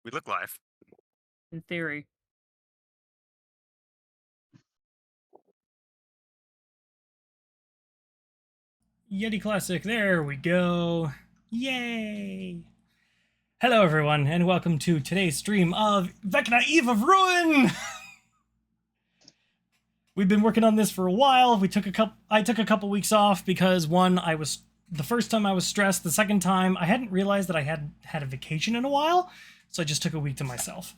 We look live. In theory. Yeti Classic, there we go. Yay! Hello everyone, and welcome to today's stream of Vecna Eve of Ruin! We've been working on this for a while. I took a couple weeks off because the first time I was stressed, the second time I hadn't realized that I hadn't had a vacation in a while, so I just took a week to myself.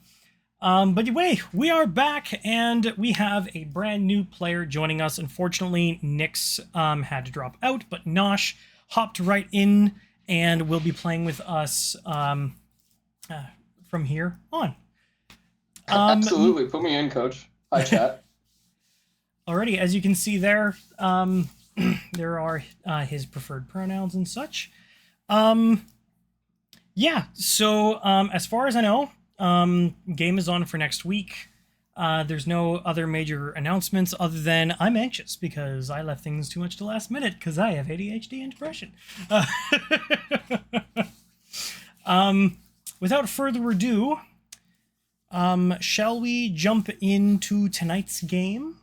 But anyway, we are back, and we have a brand new player joining us. Unfortunately, Nyx had to drop out, but Nosh hopped right in and will be playing with us from here on. Absolutely, put me in, Coach. Hi, chat. Alrighty, as you can see there, there are his preferred pronouns and such. Yeah, so as far as I know, game is on for next week. There's no other major announcements other than I'm anxious because I left things too much to last minute because I have ADHD and depression. Without further ado, shall we jump into tonight's game?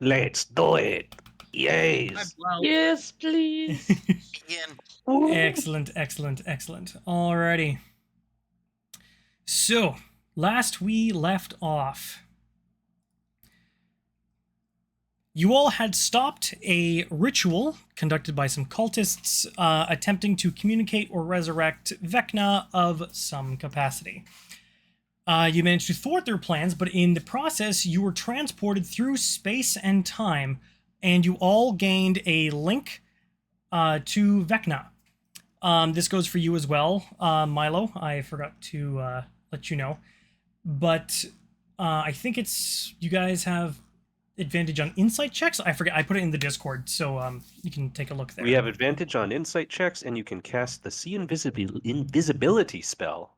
Let's do it. Yes. Yes, please. Begin. Excellent, excellent, excellent. Alrighty. So, last we left off, you all had stopped a ritual conducted by some cultists attempting to communicate or resurrect Vecna of some capacity. You managed to thwart their plans, but in the process, you were transported through space and time, and you all gained a link to Vecna. This goes for you as well, M.I.L.O. I forgot to let you know. But I think you guys have advantage on insight checks. I forget, I put it in the Discord, so you can take a look there. We have advantage on insight checks, and you can cast the See Invisibility spell,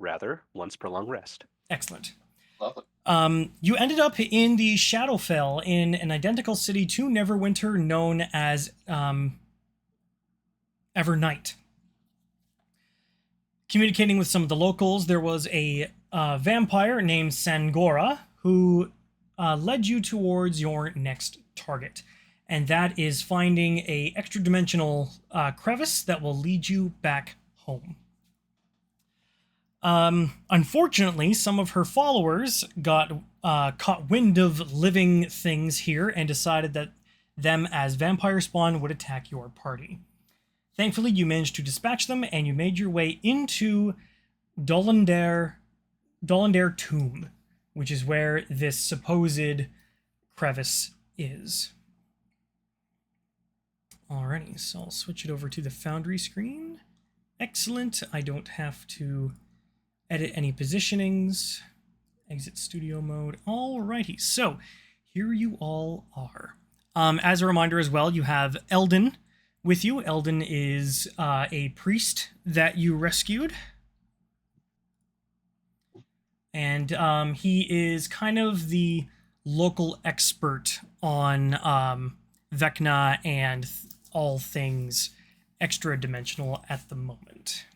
once per long rest. Excellent. Lovely. You ended up in the Shadowfell in an identical city to Neverwinter known as Evernight. Communicating with some of the locals, there was a vampire named Sangora who led you towards your next target. And that is finding a extra-dimensional crevice that will lead you back home. Unfortunately, some of her followers got caught wind of living things here and decided that them as vampire spawn would attack your party. Thankfully, you managed to dispatch them, and you made your way into Dolendare Tomb, which is where this supposed crevice is. Alrighty, so I'll switch it over to the Foundry screen. Excellent, I don't have to edit any positionings. Exit studio mode. Alrighty, so here you all are. As a reminder as well, you have Eldon with you. Eldon is a priest that you rescued. And he is kind of the local expert on Vecna and all things extra-dimensional at the moment.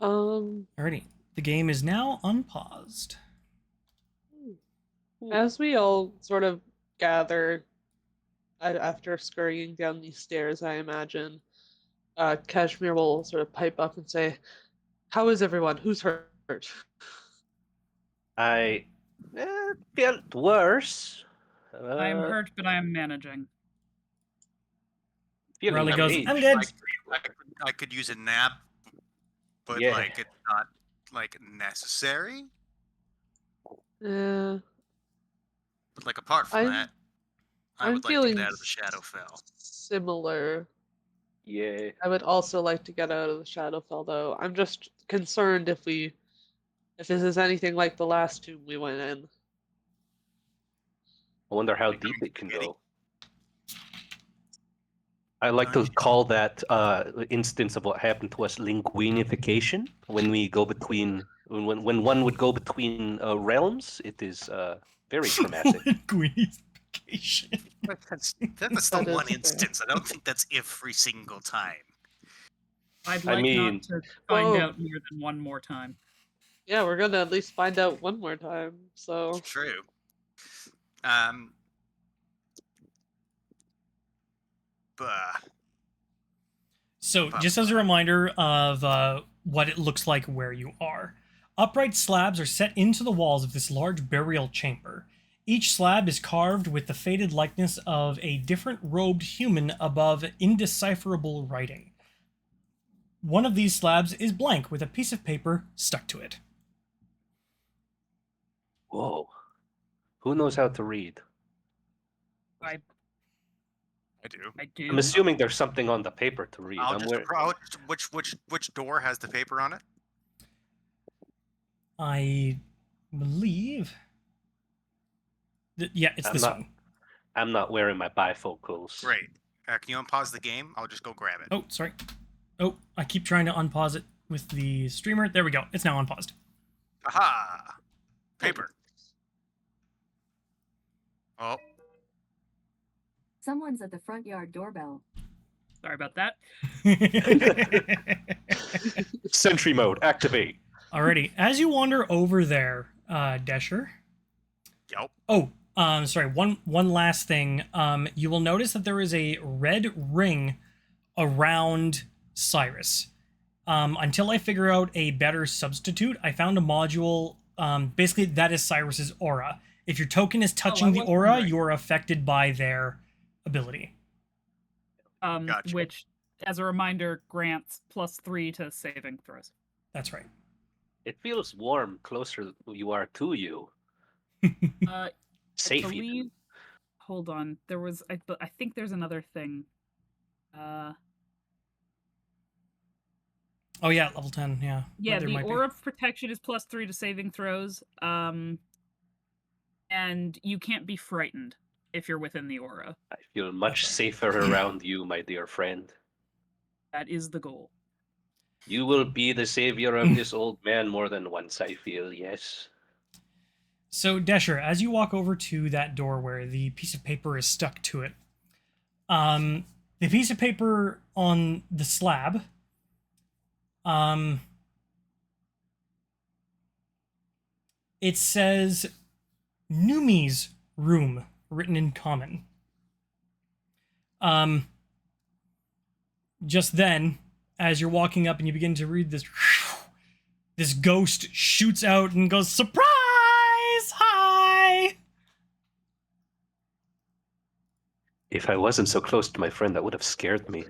Alrighty, the game is now unpaused. As we all sort of gather after scurrying down these stairs, I imagine, Kashmir will sort of pipe up and say, "How is everyone? Who's hurt?" I felt worse. I am hurt, but I am managing. Feeling Riley goes, amazed. I'm good. I could use a nap, but Yeah. it's not necessary. Uh, But apart from that, I I'm would like to feeling get out of the Shadowfell. similar. Yeah. I would also like to get out of the Shadowfell, though. I'm just concerned if this is anything like the last tomb we went in. I wonder how deep it can go. I like to call that instance of what happened to us linguinification. When we go between, when one would go between realms, it is very traumatic. Linguinification. That's That the is one fair. instance. I don't think that's every single time. I'd I like mean- not to find Whoa. out more than one more time. Yeah, we're gonna at least find out one more time. So True. Bah. So, just as a reminder of what it looks like where you are, upright slabs are set into the walls of this large burial chamber. Each slab is carved with the faded likeness of a different robed human above indecipherable writing. One of these slabs is blank with a piece of paper stuck to it. Whoa. Who knows how to read? I do. I do. I'm assuming there's something on the paper to read. I'll just approach. Which door has the paper on it? I believe. Yeah, it's this one. I'm not wearing my bifocals. Great. Can you unpause the game? I'll just go grab it. Oh, sorry. Oh, I keep trying to unpause it with the streamer. There we go. It's now unpaused. Aha! Paper. Oh, Someone's at the front yard doorbell. Sorry about that. Sentry mode, activate. Alrighty. As you wander over there, Decher. yep. Oh, sorry. One last thing. You will notice that there is a red ring around Cyrus. Until I figure out a better substitute, I found a module. Basically, that is Cyrus's aura. If your token is touching the wasn't aura, wondering. you are affected by their ability. Gotcha. Which, as a reminder, grants +3 to saving throws. That's right. It feels warm closer you are to you. I Safe even. believe. Hold on. There was. I think there's another thing. Oh yeah, level 10. Yeah. Yeah, There the might be. aura of protection is +3 to saving throws. And you can't be frightened if you're within the aura. I feel much safer around you, my dear friend. That is the goal. You will be the savior of this old man more than once, I feel, yes. So, Decher, as you walk over to that door where the piece of paper is stuck to it, the piece of paper on the slab, it says Numi's room, written in common. Just then, as you're walking up and you begin to read this, this ghost shoots out and goes, "Surprise! Hi!" If I wasn't so close to my friend, that would have scared me.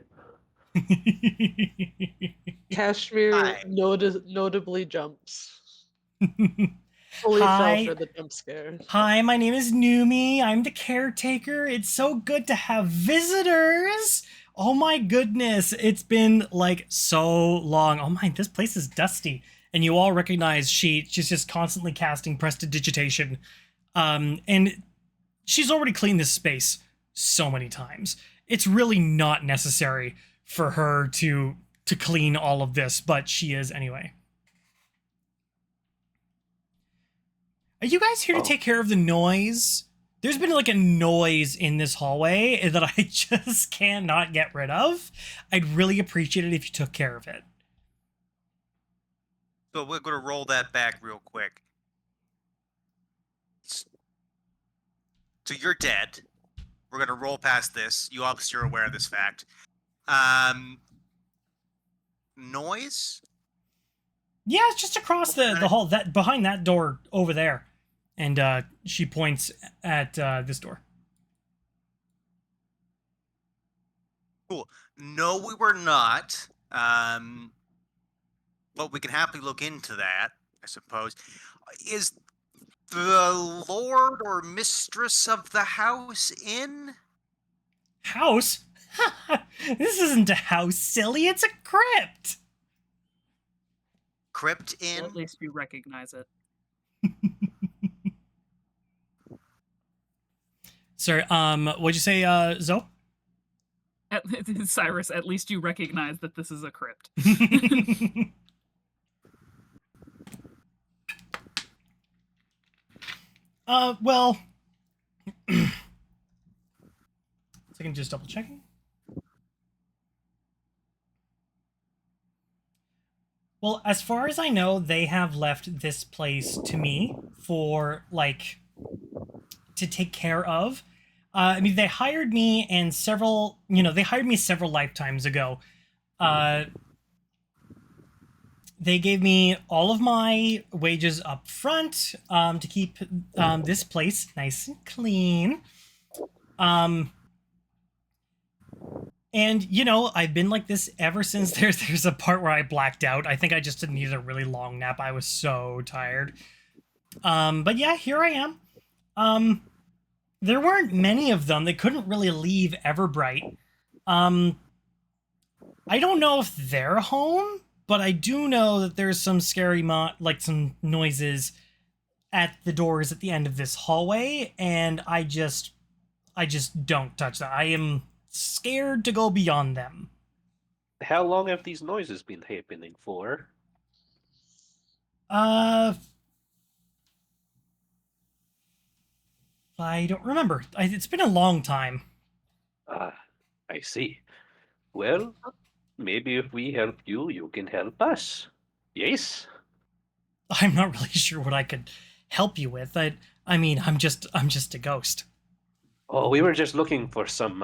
Kashmir Hi. notably jumps. Fully Hi. fell for the jump scare. Hi, my name is Numi. I'm the caretaker. It's so good to have visitors. Oh my goodness. It's been like so long. Oh my, this place is dusty. And you all recognize she's just constantly casting prestidigitation. And she's already cleaned this space so many times. It's really not necessary for her to clean all of this, but she is anyway. Are you guys here to take care of the noise? There's been like a noise in this hallway that I just cannot get rid of. I'd really appreciate it if you took care of it. So we're going to roll that back real quick. So you're dead. We're going to roll past this. You obviously are aware of this fact. Noise? Yeah, it's just across the hall, that behind that door over there. And she points at this door. Cool. No, we were not. But we can happily look into that, I suppose. Is the lord or mistress of the house in? House? This isn't a house, silly. It's a crypt. Crypt Well, in? at least you recognize it. Sorry, what'd you say, Zoe? Cyrus, at least you recognize that this is a crypt. Well, second, just double checking. Well, as far as I know, they have left this place to me for, like, to take care of. I mean, they hired me and they hired me several lifetimes ago. They gave me all of my wages up front to keep this place nice and clean. And I've been like this ever since. There's a part where I blacked out. I think I just needed a really long nap. I was so tired. But yeah, here I am. There weren't many of them. They couldn't really leave Everbright. I don't know if they're home, but I do know that there's some scary some noises at the doors at the end of this hallway, and I just don't touch that. I am scared to go beyond them. How long have these noises been happening for? I don't remember. It's been a long time. Ah, I see. Well, maybe if we help you, you can help us. Yes? I'm not really sure what I could help you with. I mean, I'm just a ghost. Oh, we were just looking for some,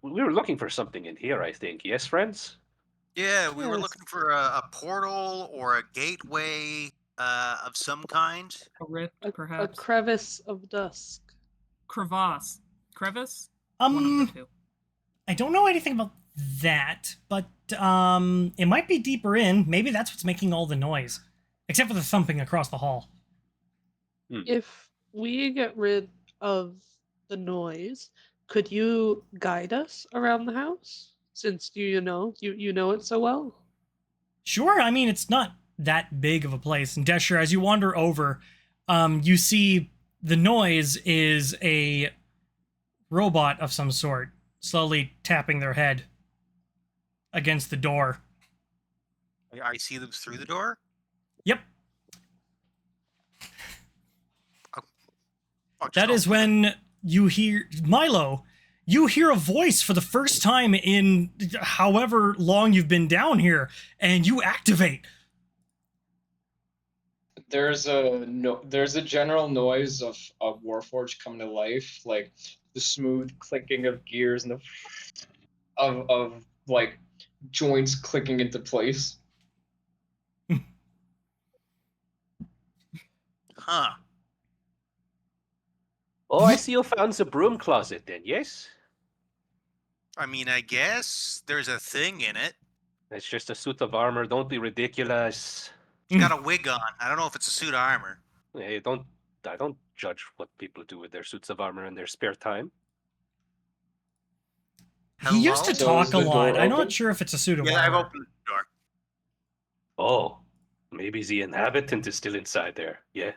we were looking for something in here, I think. Yes, friends? Yeah, we were Yes. looking for a portal or a gateway of some kind. A rift, A perhaps. crevice of dusk. Crevasse. Crevice? One of the two. I don't know anything about that, but it might be deeper in. Maybe that's what's making all the noise, except for the thumping across the hall. If we get rid of the noise, could you guide us around the house? Since you know it so well. Sure, I mean, it's not that big of a place. And Decher, as you wander over, you see the noise is a robot of some sort, slowly tapping their head against the door. I see them through the door. Yep. That is when you hear M.I.L.O. You hear a voice for the first time in however long you've been down here, and you activate. There's a general noise of Warforged coming to life, like the smooth clicking of gears and the of like joints clicking into place. Huh. Oh, I see you found the broom closet then, yes? I mean, I guess there's a thing in it. It's just a suit of armor. Don't be ridiculous. It's got a wig on. I don't know if it's a suit of armor. Hey, I don't judge what people do with their suits of armor in their spare time. He used to So talk is a the lot. door I'm open? not sure if it's a suit of Yeah, I've armor. opened the door. Oh, maybe the inhabitant is still inside there. Yeah.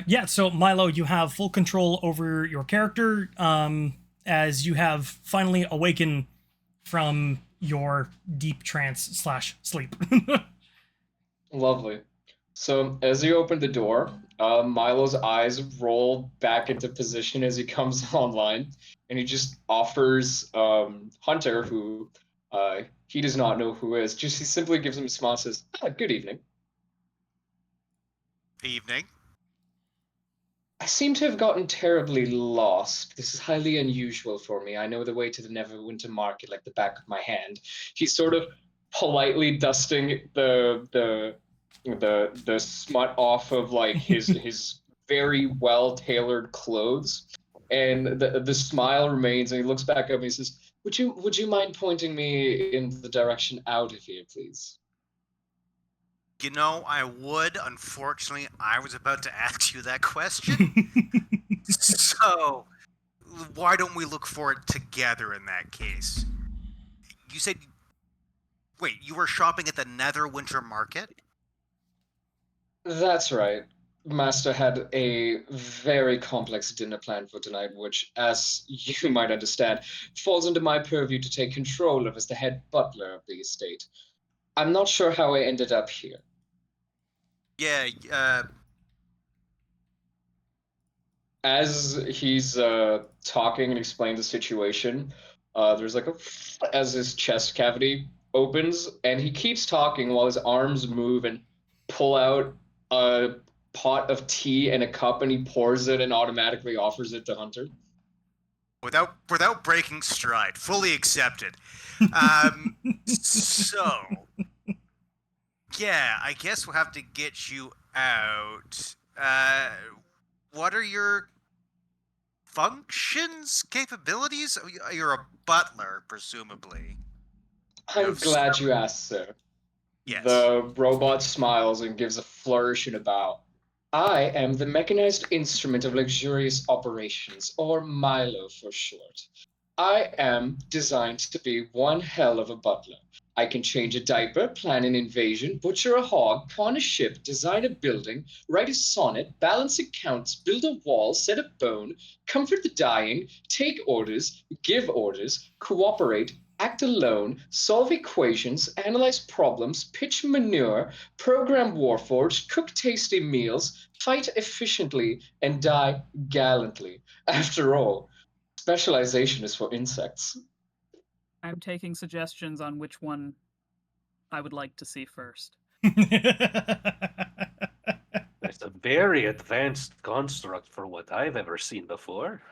Yeah, so M.I.L.O, you have full control over your character, as you have finally awakened from your deep trance / sleep. Lovely. So as you open the door, Milo's eyes roll back into position as he comes online, and he just offers Hunter, who he does not know who is, he simply gives him a smile and says, "Good evening. Evening. I seem to have gotten terribly lost. This is highly unusual for me. I know the way to the Neverwinter Market like the back of my hand." He's sort of politely dusting the smut off of like his very well tailored clothes, and the smile remains. And he looks back up and he says, would you mind pointing me in the direction out of here, please?" You know, I would. Unfortunately, I was about to ask you that question. So, why don't we look for it together in that case? You said... Wait, you were shopping at the Netherwinter Market? That's right. Master had a very complex dinner plan for tonight, which, as you might understand, falls under my purview to take control of as the head butler of the estate. I'm not sure how I ended up here. Yeah, As he's talking and explaining the situation, There's like a as his chest cavity opens, and he keeps talking while his arms move and pull out a pot of tea and a cup, and he pours it and automatically offers it to Hunter. Without breaking stride, fully accepted. So, yeah, I guess we'll have to get you out. What are your functions, capabilities? You're a butler, presumably. I'm glad you asked, sir. Yes. The robot smiles and gives a flourish and a bow. I am the Mechanized Instrument of Luxurious Operations, or M.I.L.O for short. I am designed to be one hell of a butler. I can change a diaper, plan an invasion, butcher a hog, pawn a ship, design a building, write a sonnet, balance accounts, build a wall, set a bone, comfort the dying, take orders, give orders, cooperate, act alone, solve equations, analyze problems, pitch manure, program warforged, cook tasty meals, fight efficiently, and die gallantly. After all, specialization is for insects. I'm taking suggestions on which one I would like to see first. It's a very advanced construct for what I've ever seen before.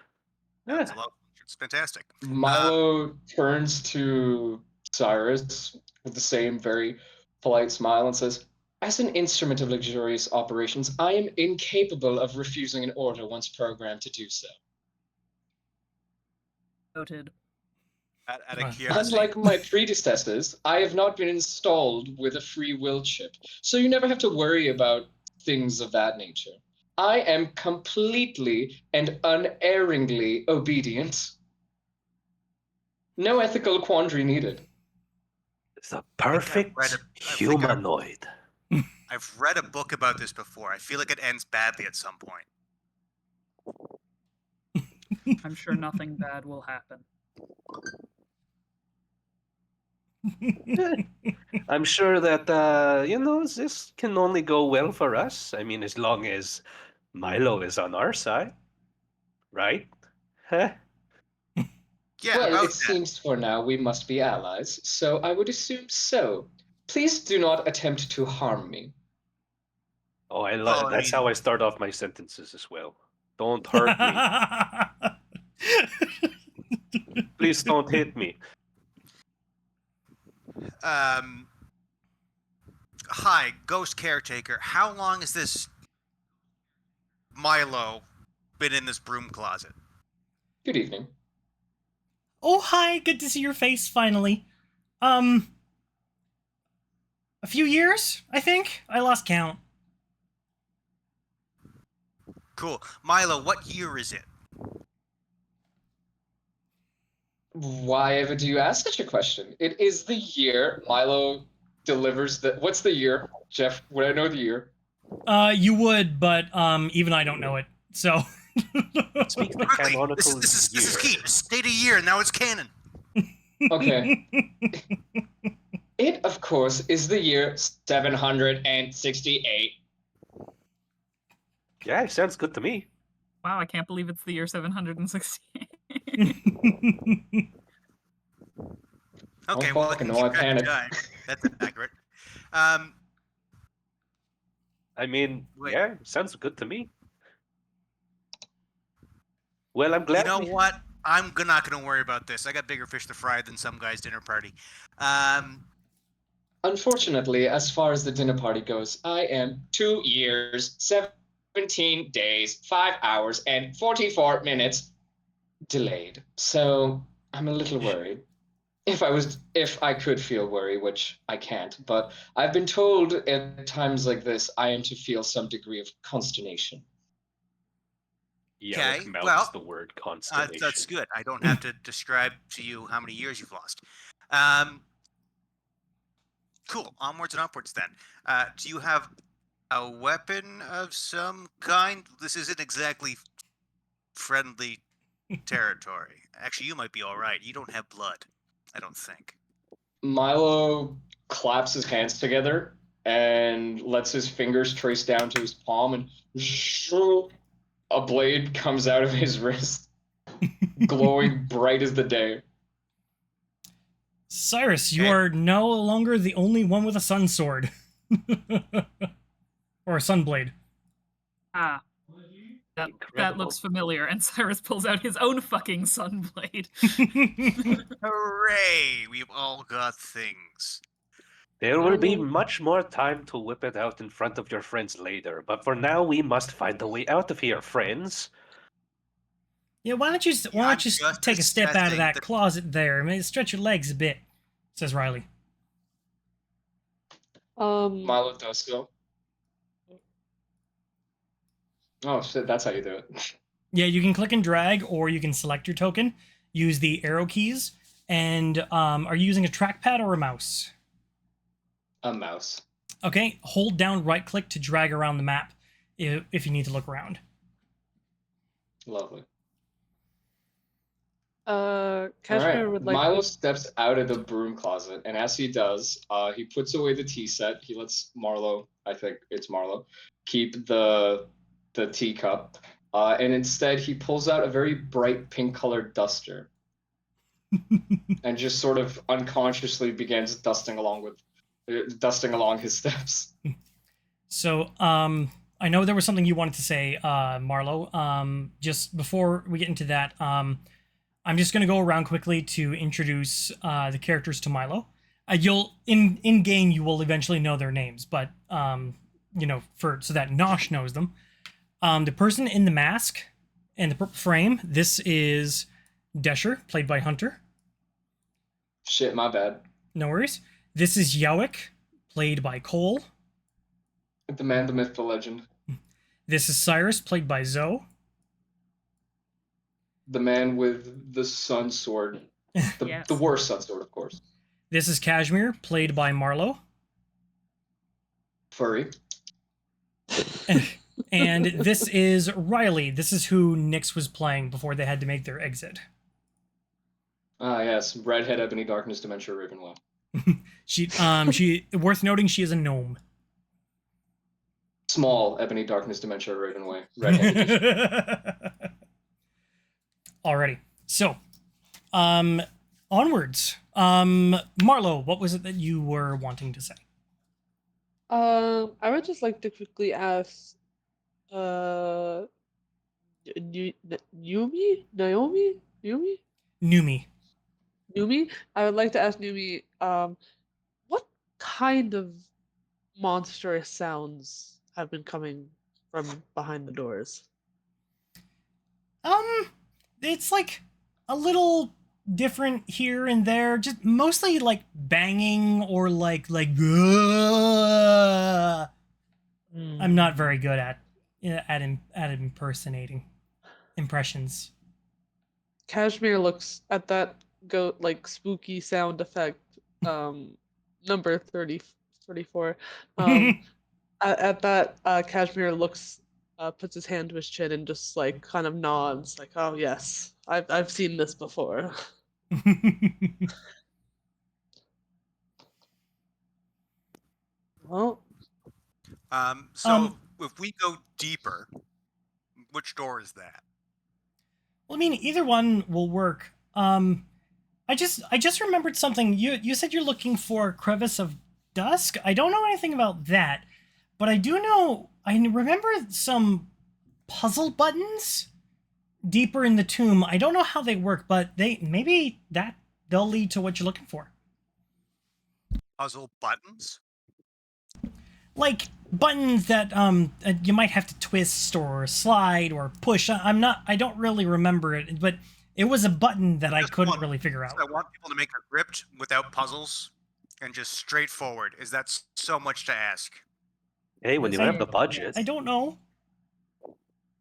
That's a lot. It's fantastic. Marlowe turns to Cyrus with the same very polite smile and says, as an instrument of luxurious operations, I am incapable of refusing an order once programmed to do so. Noted. Out of curiosity. Unlike my predecessors, I have not been installed with a free will chip, so you never have to worry about things of that nature. I am completely and unerringly obedient. No ethical quandary needed. It's a perfect humanoid. I've read a book about this before. I feel like it ends badly at some point. I'm sure nothing bad will happen. I'm sure that this can only go well for us. I mean, as long as M.I.L.O is on our side, right? Huh? Yeah, Well, about it that. seems for now we must be allies, so I would assume so. Please do not attempt to harm me. Oh, I Well, I that's mean- how I start off my sentences as well. Don't hurt me. Please don't hit me. Hi, Ghost Caretaker. How long has this M.I.L.O been in this broom closet? Good evening. Oh, hi, good to see your face finally. A few years, I think. I lost count. Cool. M.I.L.O, what year is it? Why ever do you ask such a question? It is the year M.I.L.O delivers the. What's the year, Jeff? Would I know the year? You would, but even I don't know it. So. Speak the Quickly, canonical this is year. key. State a year, now it's canon. Okay. It, of course, is the year 768. Yeah, it sounds good to me. Wow, I can't believe it's the year 760. Okay, Oh, well, fucking keep no, I track of panicked. time. That's accurate. I mean, Wait. yeah, sounds good to me. Well, I'm glad. You know what? I'm not going to worry about this. I got bigger fish to fry than some guy's dinner party. Unfortunately, as far as the dinner party goes, I am 2 years, 17 days, 5 hours, and 44 minutes delayed. So I'm a little worried. If I could feel worry, which I can't, but I've been told at times like this, I am to feel some degree of consternation. Yeah, Okay, mouths well, the word constellation. that's good. I don't have to describe to you how many years you've lost. Cool. Onwards and upwards then. Do you have a weapon of some kind? This isn't exactly friendly territory. Actually, you might be all right. You don't have blood, I don't think. M.I.L.O claps his hands together and lets his fingers trace down to his palm, and a blade comes out of his wrist, glowing bright as the day. Cyrus, you Okay. are no longer the only one with a sun sword. Or a sun blade. Ah, that Incredible. looks familiar. And Cyrus pulls out his own fucking sunblade. Hooray! We've all got things. There will be much more time to whip it out in front of your friends later, but for now we must find a way out of here, friends. Yeah, why don't you I'm just just take a step out of assessing that the- closet there? Maybe stretch your legs a bit, says Riley. Milo does go. Oh shit, that's how you do it. Yeah, you can click and drag, or you can select your token, use the arrow keys, and are you using a trackpad or a mouse? A mouse. Okay, hold down right click to drag around the map if you need to look around. Lovely. Kashmir All would right. like. Milo steps out of the broom closet, and as he does, he puts away the tea set. He lets Marlowe, I think it's Marlowe, keep the teacup, and instead he pulls out a very bright pink colored duster, and just sort of unconsciously begins dusting along his steps. So, I know there was something you wanted to say, Marlowe. Just before we get into that, I'm just going to go around quickly to introduce the characters to Milo. You'll in game you will eventually know their names, but so that Nosh knows them. The person in the mask and the purple frame, this is Decher, played by Hunter. Shit, my bad. No worries. This is Jowik, played by Kohl. The man, the myth, the legend. This is Cyrus, played by Zoe. The man with the sun sword. Yes. The worst sun sword, of course. This is Kashmir, played by Marlowe. Furry. And this is Riley. This is who Nyx was playing before they had to make their exit. Ah, yes. Redhead, Ebony, Darkness, Dementia, Ravenlow. She worth noting she is a gnome. Small, Ebony, Darkness, Dementia, Ravenway. Redhead edition. Alrighty. So, onwards. Marlowe, what was it that you were wanting to say? I would just like to quickly ask, Yumi? Naomi? Yumi? Numi. Numi? I would like to ask Numi, what kind of monstrous sounds have been coming from behind the doors? It's like a little different here and there, just mostly like banging or like I'm not very good at impersonating impressions. Kashmir looks at that spooky sound effect, number 34. At that, Kashmir looks, puts his hand to his chin and just like kind of nods, like, "Oh yes, I've seen this before." Well, So if we go deeper, which door is that? Well, I mean, either one will work. I just remembered something. You said you're looking for Crevice of Dusk. I don't know anything about that, but I do know. I remember some puzzle buttons deeper in the tomb. I don't know how they work, but they'll lead to what you're looking for. Puzzle buttons? Like buttons that you might have to twist or slide or push. I don't really remember it, but it was a button that I couldn't really figure out. I want people to make a crypt without puzzles and just straightforward. Is that so much to ask? Hey, when you have the budget. I don't know.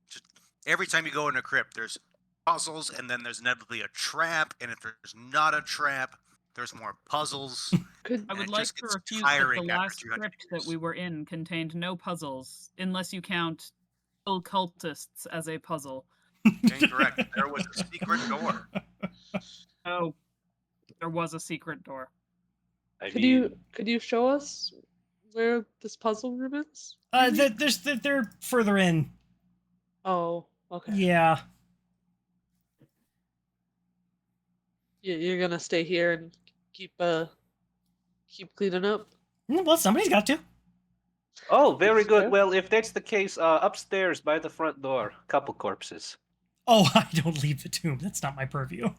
Just, every time you go in a crypt, there's puzzles, and then there's inevitably a trap, and if there's not a trap, there's more puzzles. I would like to refute that the last crypt that we were in contained no puzzles, unless you count cultists as a puzzle. Incorrect. There was a secret door. Oh, there was a secret door. could you show us where this puzzle room is? They're further in. Oh, okay. Yeah. You're gonna stay here and keep cleaning up. Well, somebody's got to. Oh, very That's good. fair. Well, if that's the case, upstairs by the front door, couple corpses. Oh, I don't leave the tomb. That's not my purview.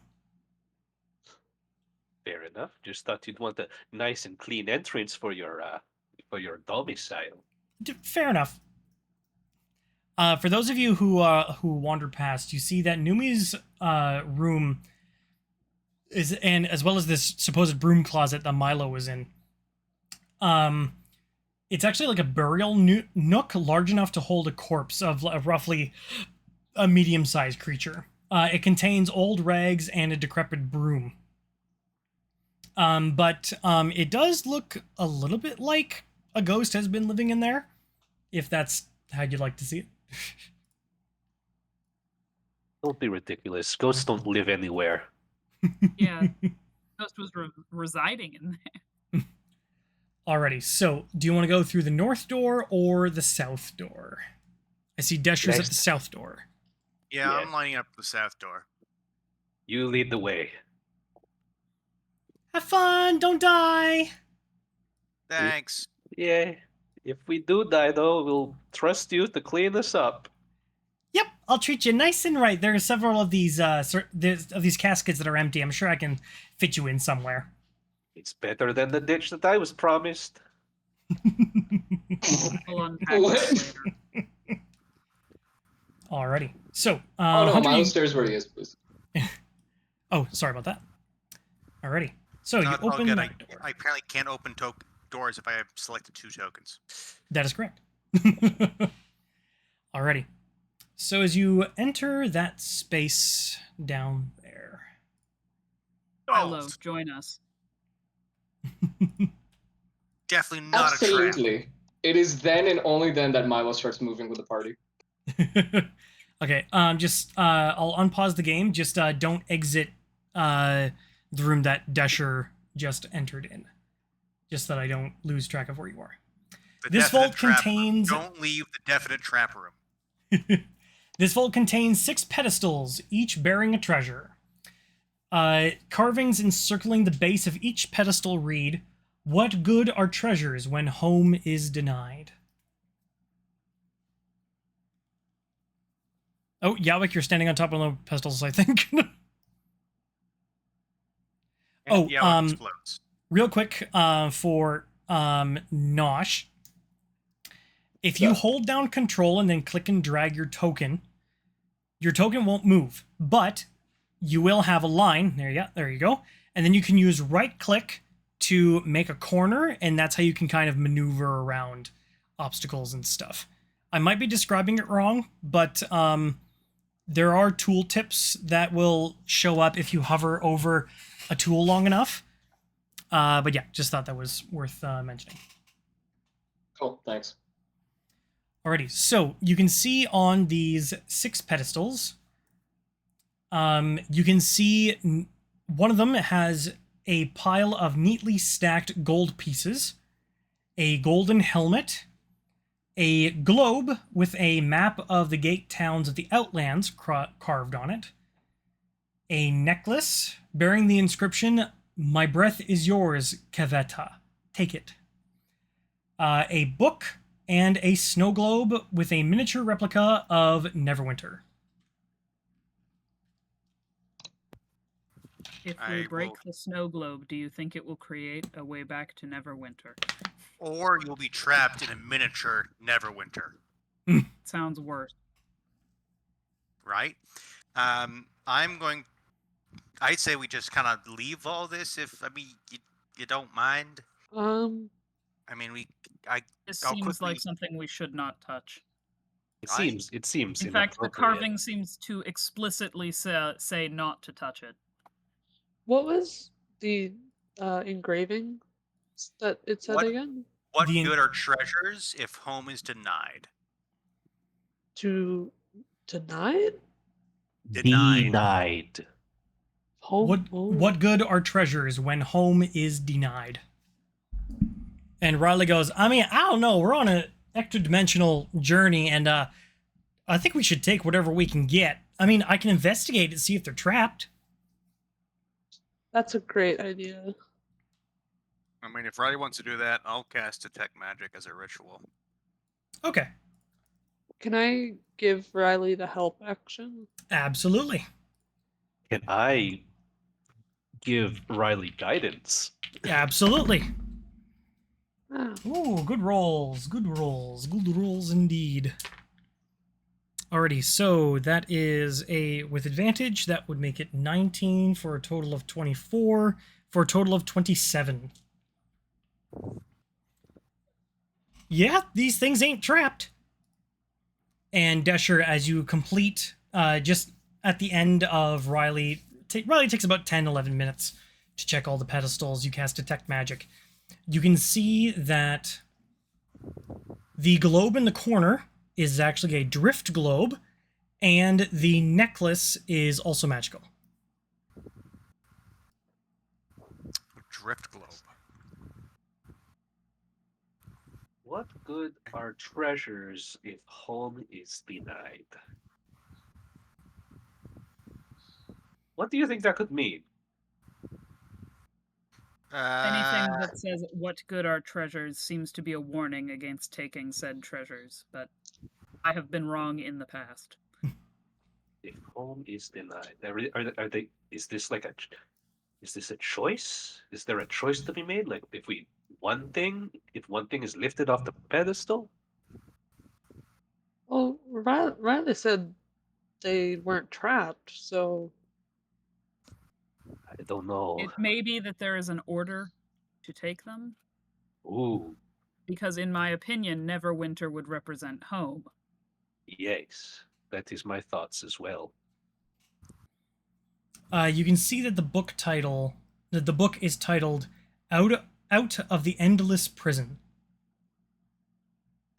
Fair enough. Just thought you'd want a nice and clean entrance for your domicile. Fair enough. For those of you who wandered past, you see that Numi's room is, and as well as this supposed broom closet that M.I.L.O was in. It's actually like a burial nook large enough to hold a corpse of roughly a medium-sized creature. It contains old rags and a decrepit broom. But it does look a little bit like a ghost has been living in there, if that's how you'd like to see it. Don't be ridiculous. Ghosts don't live anywhere. Yeah, Ghost was residing in there. Alrighty, so do you want to go through the north door or the south door? I see Decher's at the south door. Yeah, I'm lining up the south door. You lead the way. Have fun, don't die! Thanks. Yeah. If we do die, though, we'll trust you to clean us up. Yep, I'll treat you nice and right. There are several of these caskets that are empty. I'm sure I can fit you in somewhere. It's better than the ditch that I was promised. We'll unpack that later. Alrighty. So, Oh no, Hunter, I'm upstairs where he is, please. Oh, sorry about that. Alrighty. So you Not all open good. that door. I apparently can't open doors if I have selected 2 tokens. That is correct. Alrighty. So as you enter that space down there. Hello, join us. Definitely not a trap. Absolutely. It is then and only then that M.I.L.O starts moving with the party. Okay, just I'll unpause the game. Just don't exit the room that Decher just entered in. Just that I don't lose track of where you are. This vault contains... Don't leave the definite trap room. This vault contains 6 pedestals, each bearing a treasure. Carvings encircling the base of each pedestal read, "What good are treasures when home is denied?" Oh, Jowik, you're standing on top of the pedestals, I think. Explodes. Real quick, for Nosh, if you hold down Control and then click and drag your token won't move, but you will have a line. There you go. And then you can use right-click to make a corner, and that's how you can kind of maneuver around obstacles and stuff. I might be describing it wrong, but there are tool tips that will show up if you hover over a tool long enough. But yeah, just thought that was worth mentioning. Cool, thanks. Alrighty, so you can see on these 6 pedestals, you can see one of them has a pile of neatly stacked gold pieces, a golden helmet, a globe with a map of the gate towns of the Outlands carved on it, a necklace bearing the inscription, "My breath is yours, Keveta. Take it." A book, and a snow globe with a miniature replica of Neverwinter. If we break the snow globe, do you think it will create a way back to Neverwinter? Or you'll be trapped in a miniature Neverwinter. Sounds worse. Right? I'd say we just kind of leave all this if, you don't mind. This seems like something we should not touch. It seems. In fact, the carving seems to explicitly say not to touch it. What was the engraving that it said again? What good are treasures if home is denied? Denied? Denied. Home. What good are treasures when home is denied? And Riley goes, I don't know. We're on an extra-dimensional journey, and I think we should take whatever we can get. I can investigate and see if they're trapped. That's a great idea. I mean, if Riley wants to do that, I'll cast Detect Magic as a ritual. Okay. Can I give Riley the help action? Absolutely. Can I give Riley guidance? Absolutely. Ah, Ooh, good rolls. Good rolls. Good rolls indeed. Alrighty, so that is with advantage, that would make it 19 for a total of 24, for a total of 27. Yeah, these things ain't trapped. And Decher, as you complete, just at the end of Riley takes about 10, 11 minutes to check all the pedestals. You cast Detect Magic. You can see that the globe in the corner is actually a drift globe, and the necklace is also magical. Drift globe. What good are treasures if home is denied? What do you think that could mean? Anything that says what good are treasures seems to be a warning against taking said treasures, but I have been wrong in the past. If home is denied, are they? Is this like is this a choice? Is there a choice to be made? Like if one thing is lifted off the pedestal? well, Riley said they weren't trapped, so I don't know. It may be that there is an order to take them, Ooh, because in my opinion, Neverwinter would represent home. yes, that is my thoughts as well. You can see that the book is titled "Out of the Endless Prison."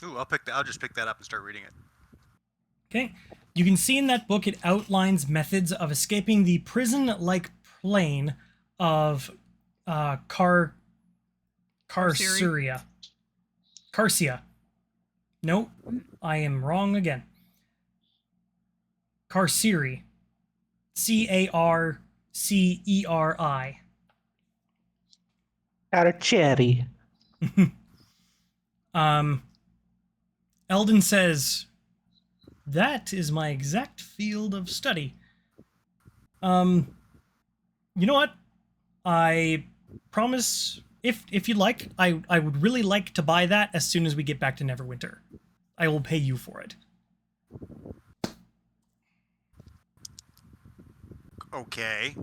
Ooh, I'll just pick that up and start reading it. Okay. You can see in that book it outlines methods of escaping the prison-like plane of Carcia. Nope, I am wrong again. Carceri. Carceri. Carcieri. Eldon says, "That is my exact field of study." You know what? I promise, if you'd like, I would really like to buy that as soon as we get back to Neverwinter. I will pay you for it. Okay.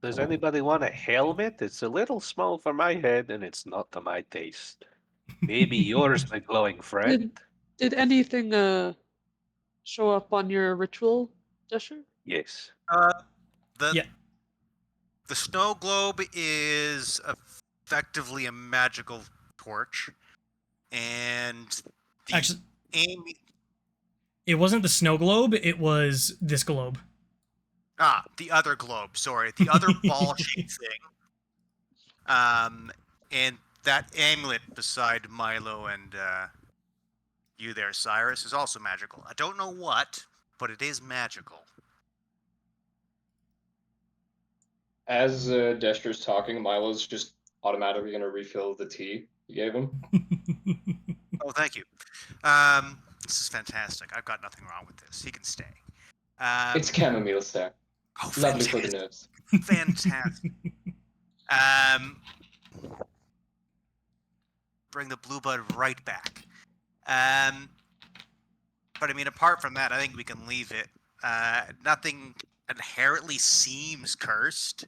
Does anybody want a helmet? It's a little small for my head, and it's not to my taste. Maybe yours, my glowing friend. did anything show up on your ritual, Decher? Yes. Yeah. The snow globe is effectively a magical torch, and the Actually, aim. it wasn't the snow globe, it was this globe. The other globe. Sorry, the other ball-shaped thing. And that amulet beside M.I.L.O and you there, Cyrus, is also magical. I don't know what, but it is magical. As Dester's talking, Milo's just automatically going to refill the tea you gave him. Oh, thank you. This is fantastic. I've got nothing wrong with this. He can stay. It's chamomile, sir. Oh, Lovely for the fantastic. nerves. Fantastic. Bring the blue blood right back. But I mean, apart from that, I think we can leave it. Nothing inherently seems cursed.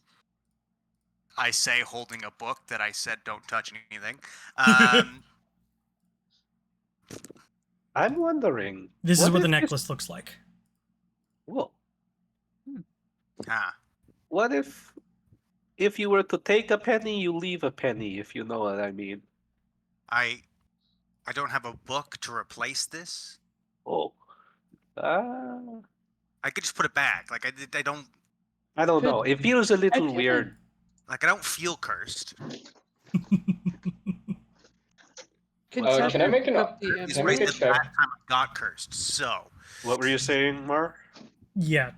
I say, holding a book that I said don't touch anything. I'm wondering. This is what if the necklace looks like. Well, Huh. what if you were to take a penny, you leave a penny, if you know what I mean? I don't have a book to replace this. Oh. I could just put it back. Like I don't. I don't know. It feels a little weird. Like I don't feel cursed. Can I make an? It's Can I right make a the check? last time I got cursed. So. What were you saying, Mar? Yeah.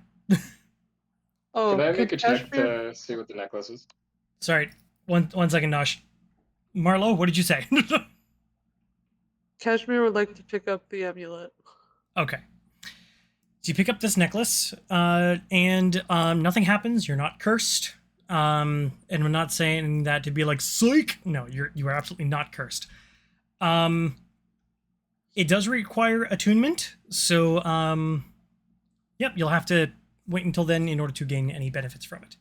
Can I make a check Kashmir, to see what the necklace is? Sorry. One second, Nosh. Marlowe, what did you say? Kashmir would like to pick up the amulet. Okay. So you pick up this necklace, and nothing happens. You're not cursed. And we're not saying that to be like, psych! No, you are absolutely not cursed. It does require attunement, so, yep, you'll have to wait until then in order to gain any benefits from it.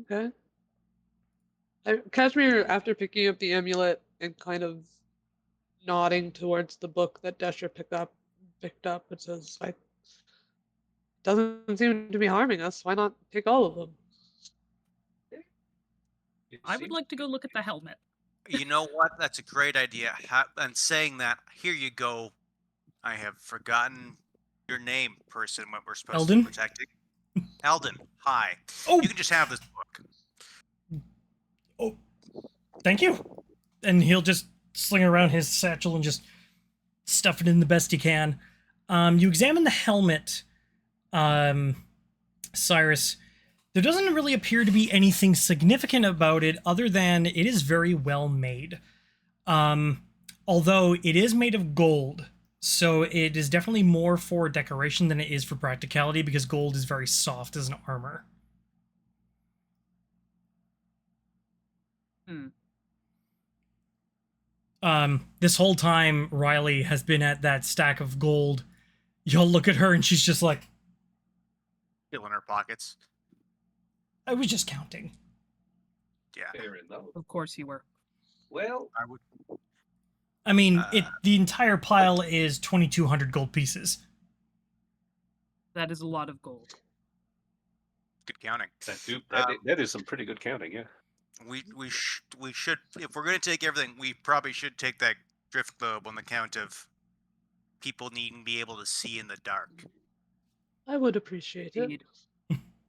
Okay. Kashmir, after picking up the amulet and kind of nodding towards the book that Decher picked up, it says, doesn't seem to be harming us. Why not take all of them? I would like to go look at the helmet. You know what? That's a great idea. And saying that, here you go. I have forgotten your name, person, what we're supposed to Eldon? be protecting. Eldon, hi. Oh! You can just have this book. Oh, thank you. And he'll just sling around his satchel and just stuff it in the best he can. You examine the helmet, Cyrus. There doesn't really appear to be anything significant about it other than it is very well made. Although it is made of gold, so it is definitely more for decoration than it is for practicality because gold is very soft as an armor. This whole time, Riley has been at that stack of gold. You'll look at her and she's just like, Filling her pockets. I was just counting. Yeah. Fair enough. Of course you were. Well, I would. I mean, the entire pile is 2,200 gold pieces. That is a lot of gold. Good counting. That is some pretty good counting, yeah. We should, if we're going to take everything, we probably should take that drift globe on the count of people needing to be able to see in the dark. I would appreciate it. Indeed.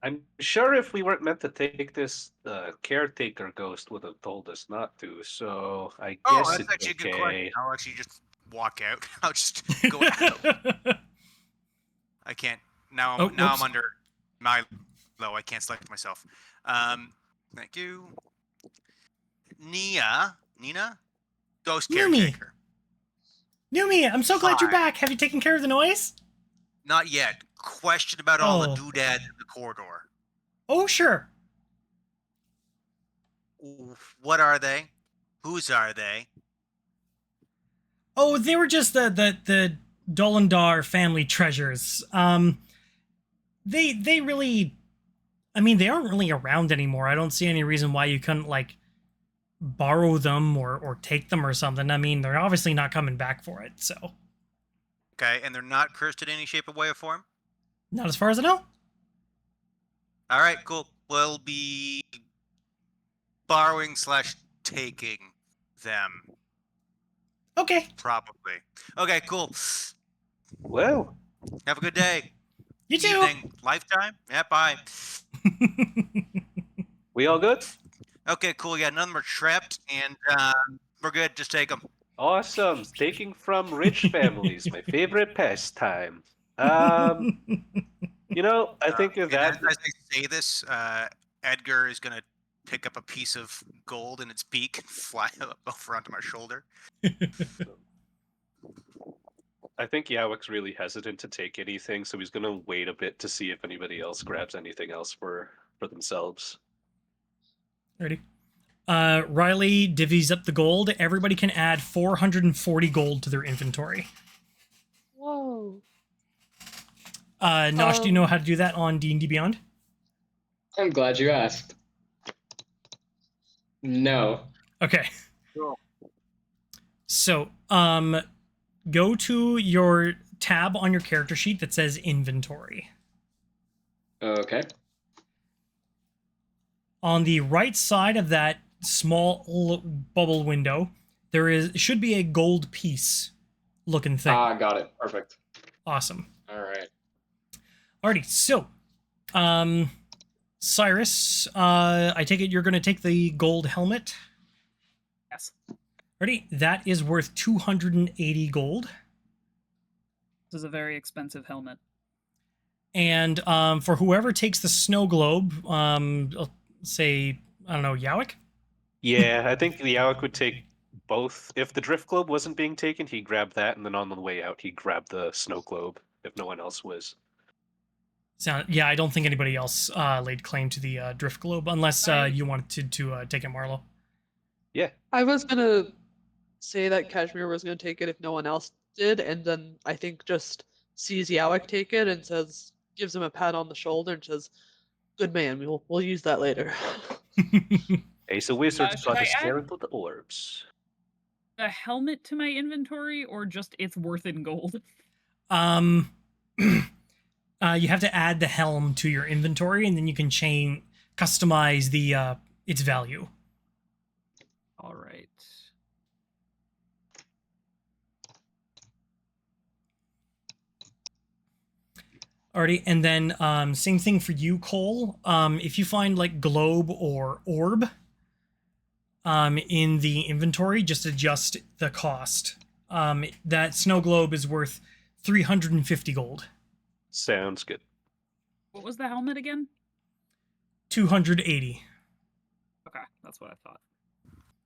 I'm sure if we weren't meant to take this, the caretaker ghost would have told us not to, so I Oh, guess that's it's actually a good question. okay. I'll actually just walk out. I'll just go out. I can't. Now I'm whoops. under M.I.L.O. I can't select myself. Thank you. Nina? Ghost Numi. caretaker. Numi, I'm so glad you're Hi. back. Have you taken care of the noise? Not yet. Question about all the Oh. doodads in the corridor. Oh, sure. What are they? Whose are they? Oh, they were just the Dolendar family treasures. They really, I mean, they aren't really around anymore. I don't see any reason why you couldn't, like, borrow them or take them or something. I mean, they're obviously not coming back for it, so. Okay, and they're not cursed in any shape, or way, or form? Not as far as I know. All right, cool. We'll be borrowing/taking them, Okay. probably. Okay, cool. Well, Have a good day. You too. Evening. Lifetime? Yeah, bye. we all good? Okay, cool. Yeah, none of them are trapped, and we're good. Just take them. Awesome. Taking from rich families, my favorite pastime. You know, I think of that. As they say this, Edgar is going to pick up a piece of gold in its beak and fly over onto my shoulder. I think Jowik's really hesitant to take anything, so he's going to wait a bit to see if anybody else grabs anything else for themselves. Ready? Riley divvies up the gold. Everybody can add 440 gold to their inventory. Whoa. Nosh, do you know how to do that on D&D Beyond? I'm glad you asked. No. Okay. Cool. So, go to your tab on your character sheet that says inventory. Okay. On the right side of that small bubble window, should be a gold piece looking thing. Got it. Perfect. Awesome. All right. Alrighty, so, Cyrus, I take it you're going to take the gold helmet. Yes. Ready? That is worth 280 gold. This is a very expensive helmet. And for whoever takes the snow globe, I'll say, I don't know, Jowik? Yeah, I think the Jowik would take both. If the drift globe wasn't being taken, he'd grab that, and then on the way out, he'd grab the snow globe if no one else was. Yeah, I don't think anybody else laid claim to the drift globe unless you wanted to take it, Marlowe. Yeah. I was gonna say that Kashmir was gonna take it if no one else did, and then I think just sees Jowik take it and gives him a pat on the shoulder and says, "Good man, we'll use that later." Ace of Wizards should got I to stare add- into the orbs. A helmet to my inventory, or just it's worth in gold? You have to add the helm to your inventory, and then you can customize the its value. All right. Alrighty, and then same thing for you, Kohl. If you find like globe or orb in the inventory, just adjust the cost. That snow globe is worth 350 gold. Sounds good. What was the helmet again? 280. Okay, that's what I thought.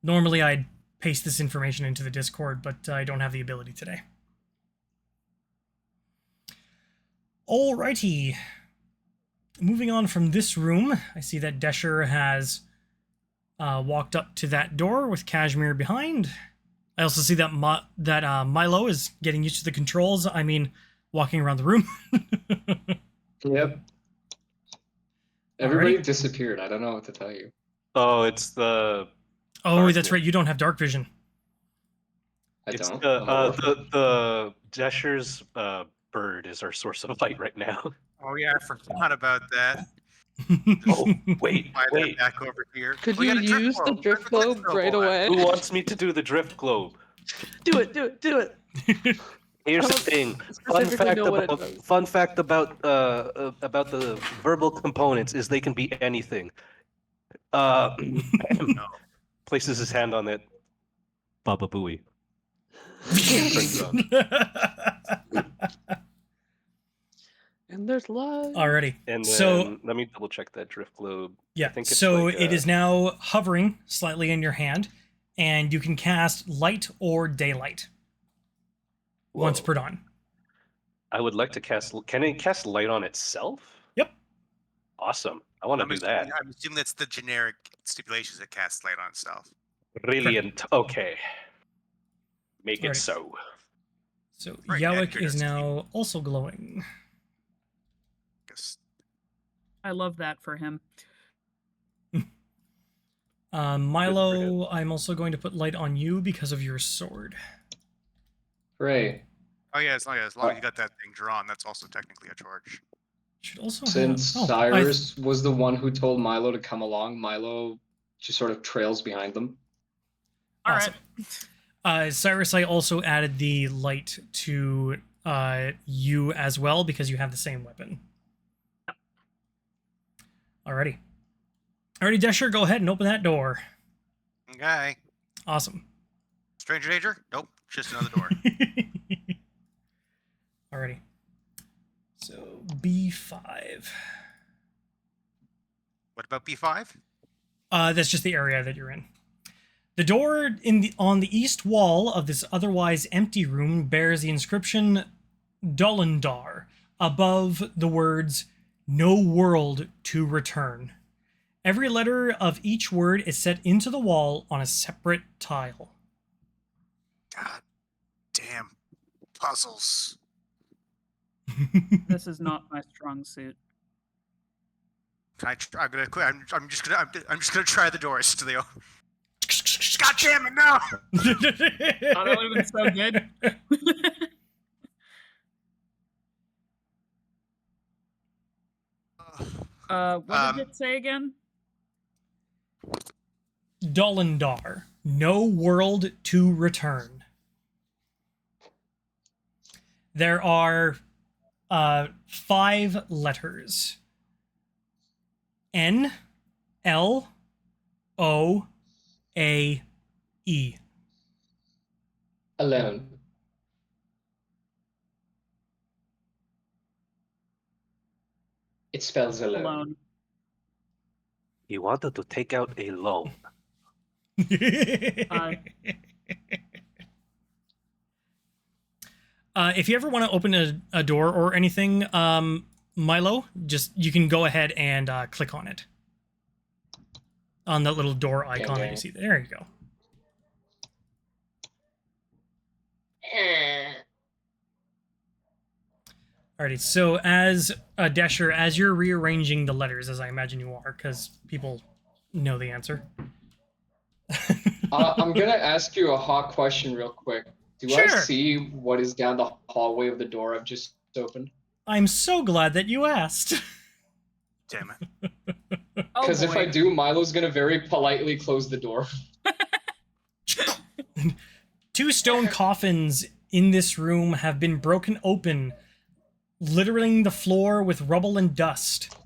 Normally I'd paste this information into the Discord, but I don't have the ability today. Alrighty. Moving on from this room, I see that Decher has walked up to that door with Kashmir behind. I also see that M.I.L.O is getting used to the controls. I mean, walking around the room. Yep. Everybody Alrighty. disappeared. I don't know what to tell you. Oh, it's the. Oh, that's right. You don't have dark vision. I It's don't. the Decher's bird is our source of light right now. Oh yeah, I forgot about that. Oh, wait. That back over here. Could We you got a drift use the globe. drift globe right Hold on. away? Who wants me to do the drift globe? Do it! Here's I the don't thing. specifically know what it does. Fun fact about the verbal components is they can be anything. Places his hand on it. Baba Booey. And there's light. Alrighty. And then So let me double check that drift globe. yeah, I think it's so like, it is now hovering slightly in your hand, and you can cast light or daylight once Whoa. per dawn. I would like to cast. Can it cast light on itself? Yep. Awesome. I want to do that. I'm assuming that's the generic stipulations that cast light on itself. Brilliant. Okay. Make it Alright. so. So Right, Jowik accurate is estimate. now also glowing. Guess- I love that for him. M.I.L.O, I'm also going to put light on you because of your sword. Hooray. Oh yeah, as long as you got that thing drawn, that's also technically a charge. Should also Since have... Cyrus was the one who told M.I.L.O to come along, M.I.L.O just sort of trails behind them. All Awesome. right. Cyrus, I also added the light to you as well because you have the same weapon. Alrighty. Alrighty, Decher, go ahead and open that door. Okay. Awesome. Stranger danger? Nope. Just another door. Alrighty. So B5. What about B5? That's just the area that you're in. The door on the east wall of this otherwise empty room bears the inscription Dolendar above the words "No world to return." Every letter of each word is set into the wall on a separate tile. God damn puzzles. This is not my strong suit. Can I? I'm gonna quit. I'm just gonna try the doors to the. God damn it! No. Oh, that would have been so good. What did it say again? Dolendar, no world to return. There are 5 letters. N, L, O, A, E. Alone. It spells alone. Alone. He wanted to take out a loan. If you ever want to open a door or anything, Milo, just you can go ahead and click on it. On that little door icon that you see. There you go. Alrighty, so as Decher, as you're rearranging the letters, as I imagine you are, because people know the answer. I'm gonna ask you a hot question real quick. Do I see what is down the hallway of the door I've just opened? I'm so glad that you asked. Damn it. Because if I do, Milo's gonna very politely close the door. 2 stone coffins in this room have been broken open, littering the floor with rubble and dust.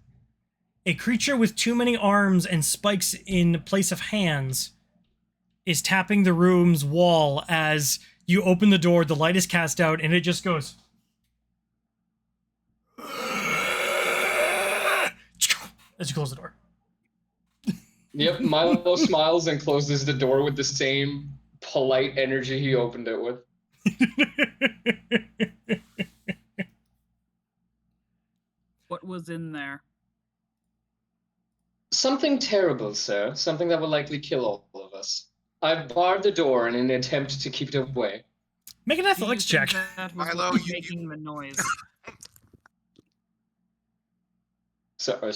A creature with too many arms and spikes in place of hands is tapping the room's wall as you open the door, the light is cast out, and it just goes... as you close the door. Yep, Milo smiles and closes the door with the same polite energy he opened it with. What was in there? Something terrible, sir. Something that will likely kill all of us. I've barred the door in an attempt to keep it away. Make an athletics check. Milo, making the noise. Sorry.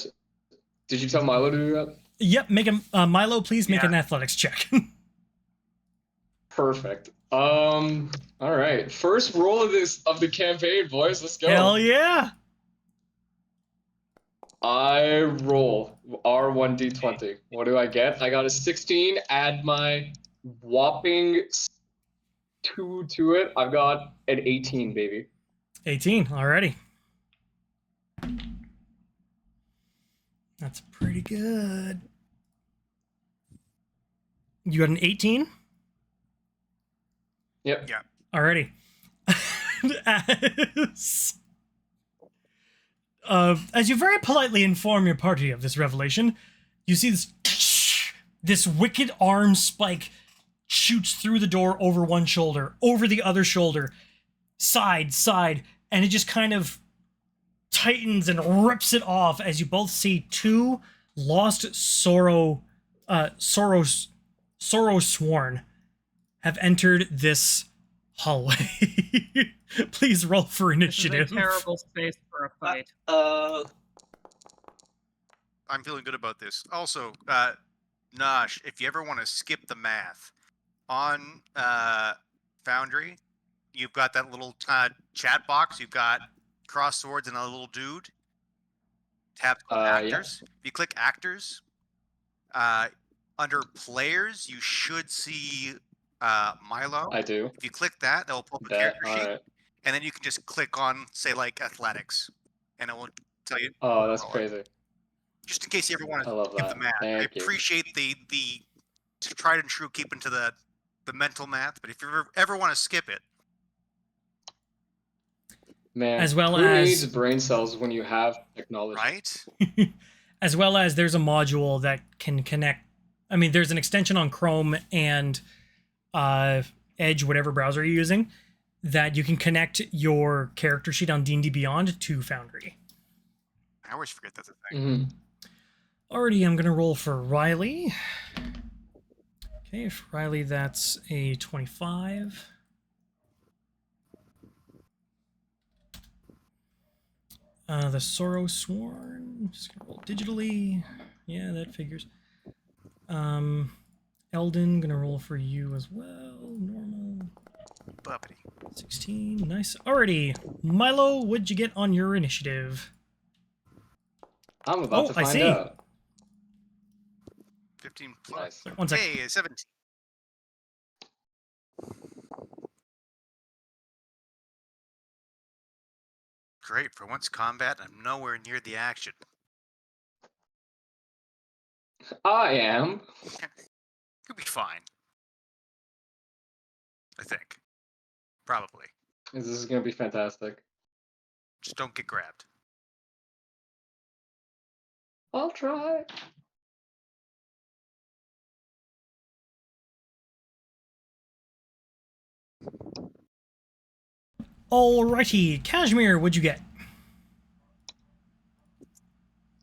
Did you tell Milo to do that? Yep, make a Milo, please make an athletics check. Perfect. All right. First roll of the campaign, boys. Let's go. Hell yeah! I roll R1D20. What do I get? I got a 16. Add my whopping 2 to it. I've got an 18, baby. 18, alrighty. That's pretty good. You got an 18? Yep. Yeah. Alrighty. As you very politely inform your party of this revelation, you see this wicked arm spike shoots through the door over one shoulder, over the other shoulder, side, and it just kind of tightens and rips it off as you both see 2 lost Sorrow Sworn have entered this hallway. Please roll for initiative. This is a terrible space for a fight. I'm feeling good about this. Also, Nosh, if you ever want to skip the math, on Foundry, you've got that little chat box. You've got cross swords and a little dude. Tab actors. Yeah. If you click actors, under players, you should see Milo. I do. If you click that, will pull up a character sheet. Right. And then you can just click on, say, like, athletics. And it will tell you. Oh, that's crazy. Just in case you ever want to skip the math. I appreciate the tried and true keeping to the mental math, but if you ever want to skip it. Man, as well who as needs brain cells when you have technology? Right? As well as there's a module that can connect. I mean, there's an extension on Chrome and Edge, whatever browser you're using, that you can connect your character sheet on D&D Beyond to Foundry. I always forget that's a thing. Alrighty, I'm going to roll for Riley. Okay, for Riley, that's a 25. The Sorrow Sworn, just gonna roll digitally. Yeah, that figures. Eldon, gonna roll for you as well. Normal. Bubbity. 16, nice. Alrighty, Milo, what'd you get on your initiative? I'm about to find out. 15 plus. Nice. 1 second. Hey, 17. Great. For once, combat, I'm nowhere near the action. I am. You'll be fine. I think. Probably. This is going to be fantastic. Just don't get grabbed. I'll try. Alrighty, Kashmir, what'd you get?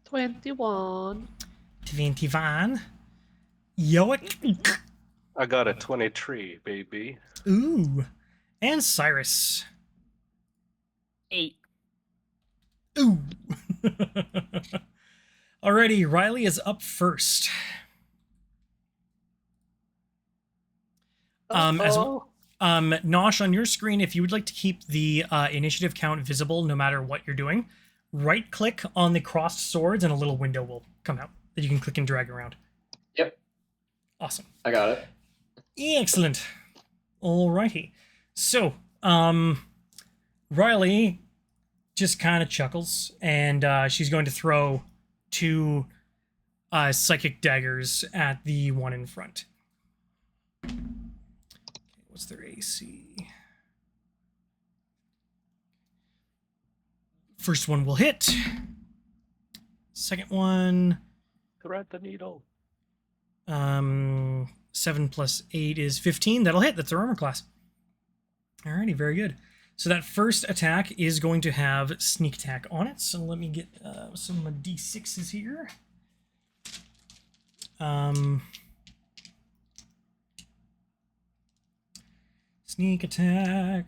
21. 21. Jowik. I got a 23, baby. Ooh. And Cyrus. 8. Ooh. Alrighty, Riley is up first. Nosh, on your screen, if you would like to keep the initiative count visible no matter what you're doing, right-click on the crossed swords and a little window will come out that you can click and drag around. Yep. Awesome. I got it. Excellent. Alrighty. So, Riley just kind of chuckles, and she's going to throw 2 psychic daggers at the one in front. What's their AC? First one will hit. Second one. Thread the needle. 7 plus 8 is 15. That'll hit. That's their armor class. Alrighty, very good. So that first attack is going to have sneak attack on it. So let me get some d6s here. Sneak attack.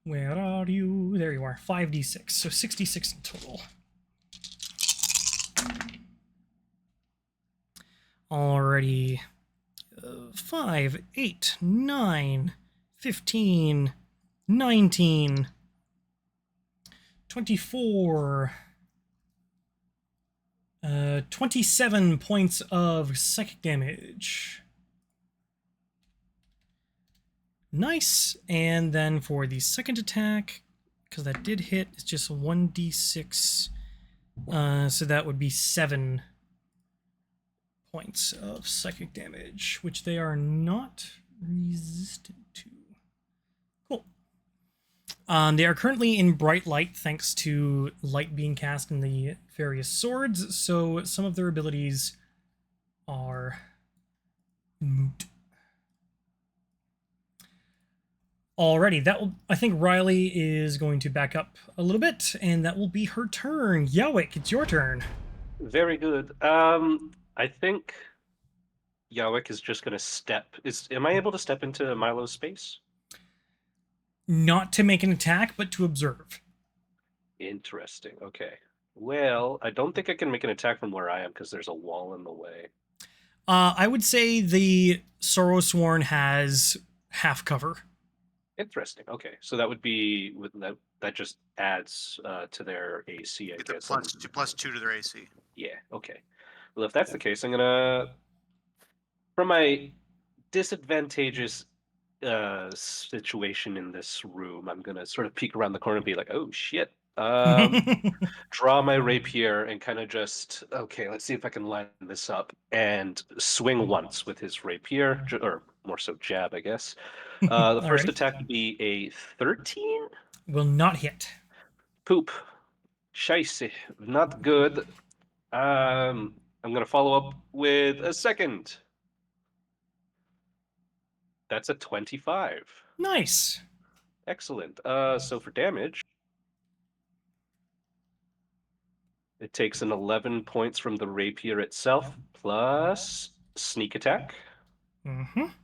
Where are you? There you are. 5d6. So 66 in total. Alrighty. 5, 8, 9, 15, 19, 24, 27 points of psychic damage. Nice. And then for the second attack, because that did hit, it's just 1d6. So that would be 7 points of psychic damage, which they are not resistant to. Cool. They are currently in bright light thanks to light being cast in the various swords, so some of their abilities are moot. Alrighty, that will. I think Riley is going to back up a little bit, and that will be her turn. Jowik, it's your turn. Very good. I think Jowik is just going to step. Am I able to step into M.I.L.O's space? Not to make an attack, but to observe. Interesting. Okay. Well, I don't think I can make an attack from where I am because there's a wall in the way. I would say the Sorrowsworn has half cover. Interesting. Okay, so that would be with that just adds to their AC, I Get the guess. plus 2 to their AC. Yeah. Okay. Well, if that's the case, I'm gonna, from my disadvantageous situation in this room, I'm gonna sort of peek around the corner and be like, "Oh shit!" Draw my rapier and kind of just, okay, let's see if I can line this up and swing once with his rapier, or more so jab, I guess. The first attack would be a 13. Will not hit. Poop. Scheisse. Not good. I'm going to follow up with a second. That's a 25. Nice. Excellent. So for damage, it takes an 11 points from the rapier itself, plus sneak attack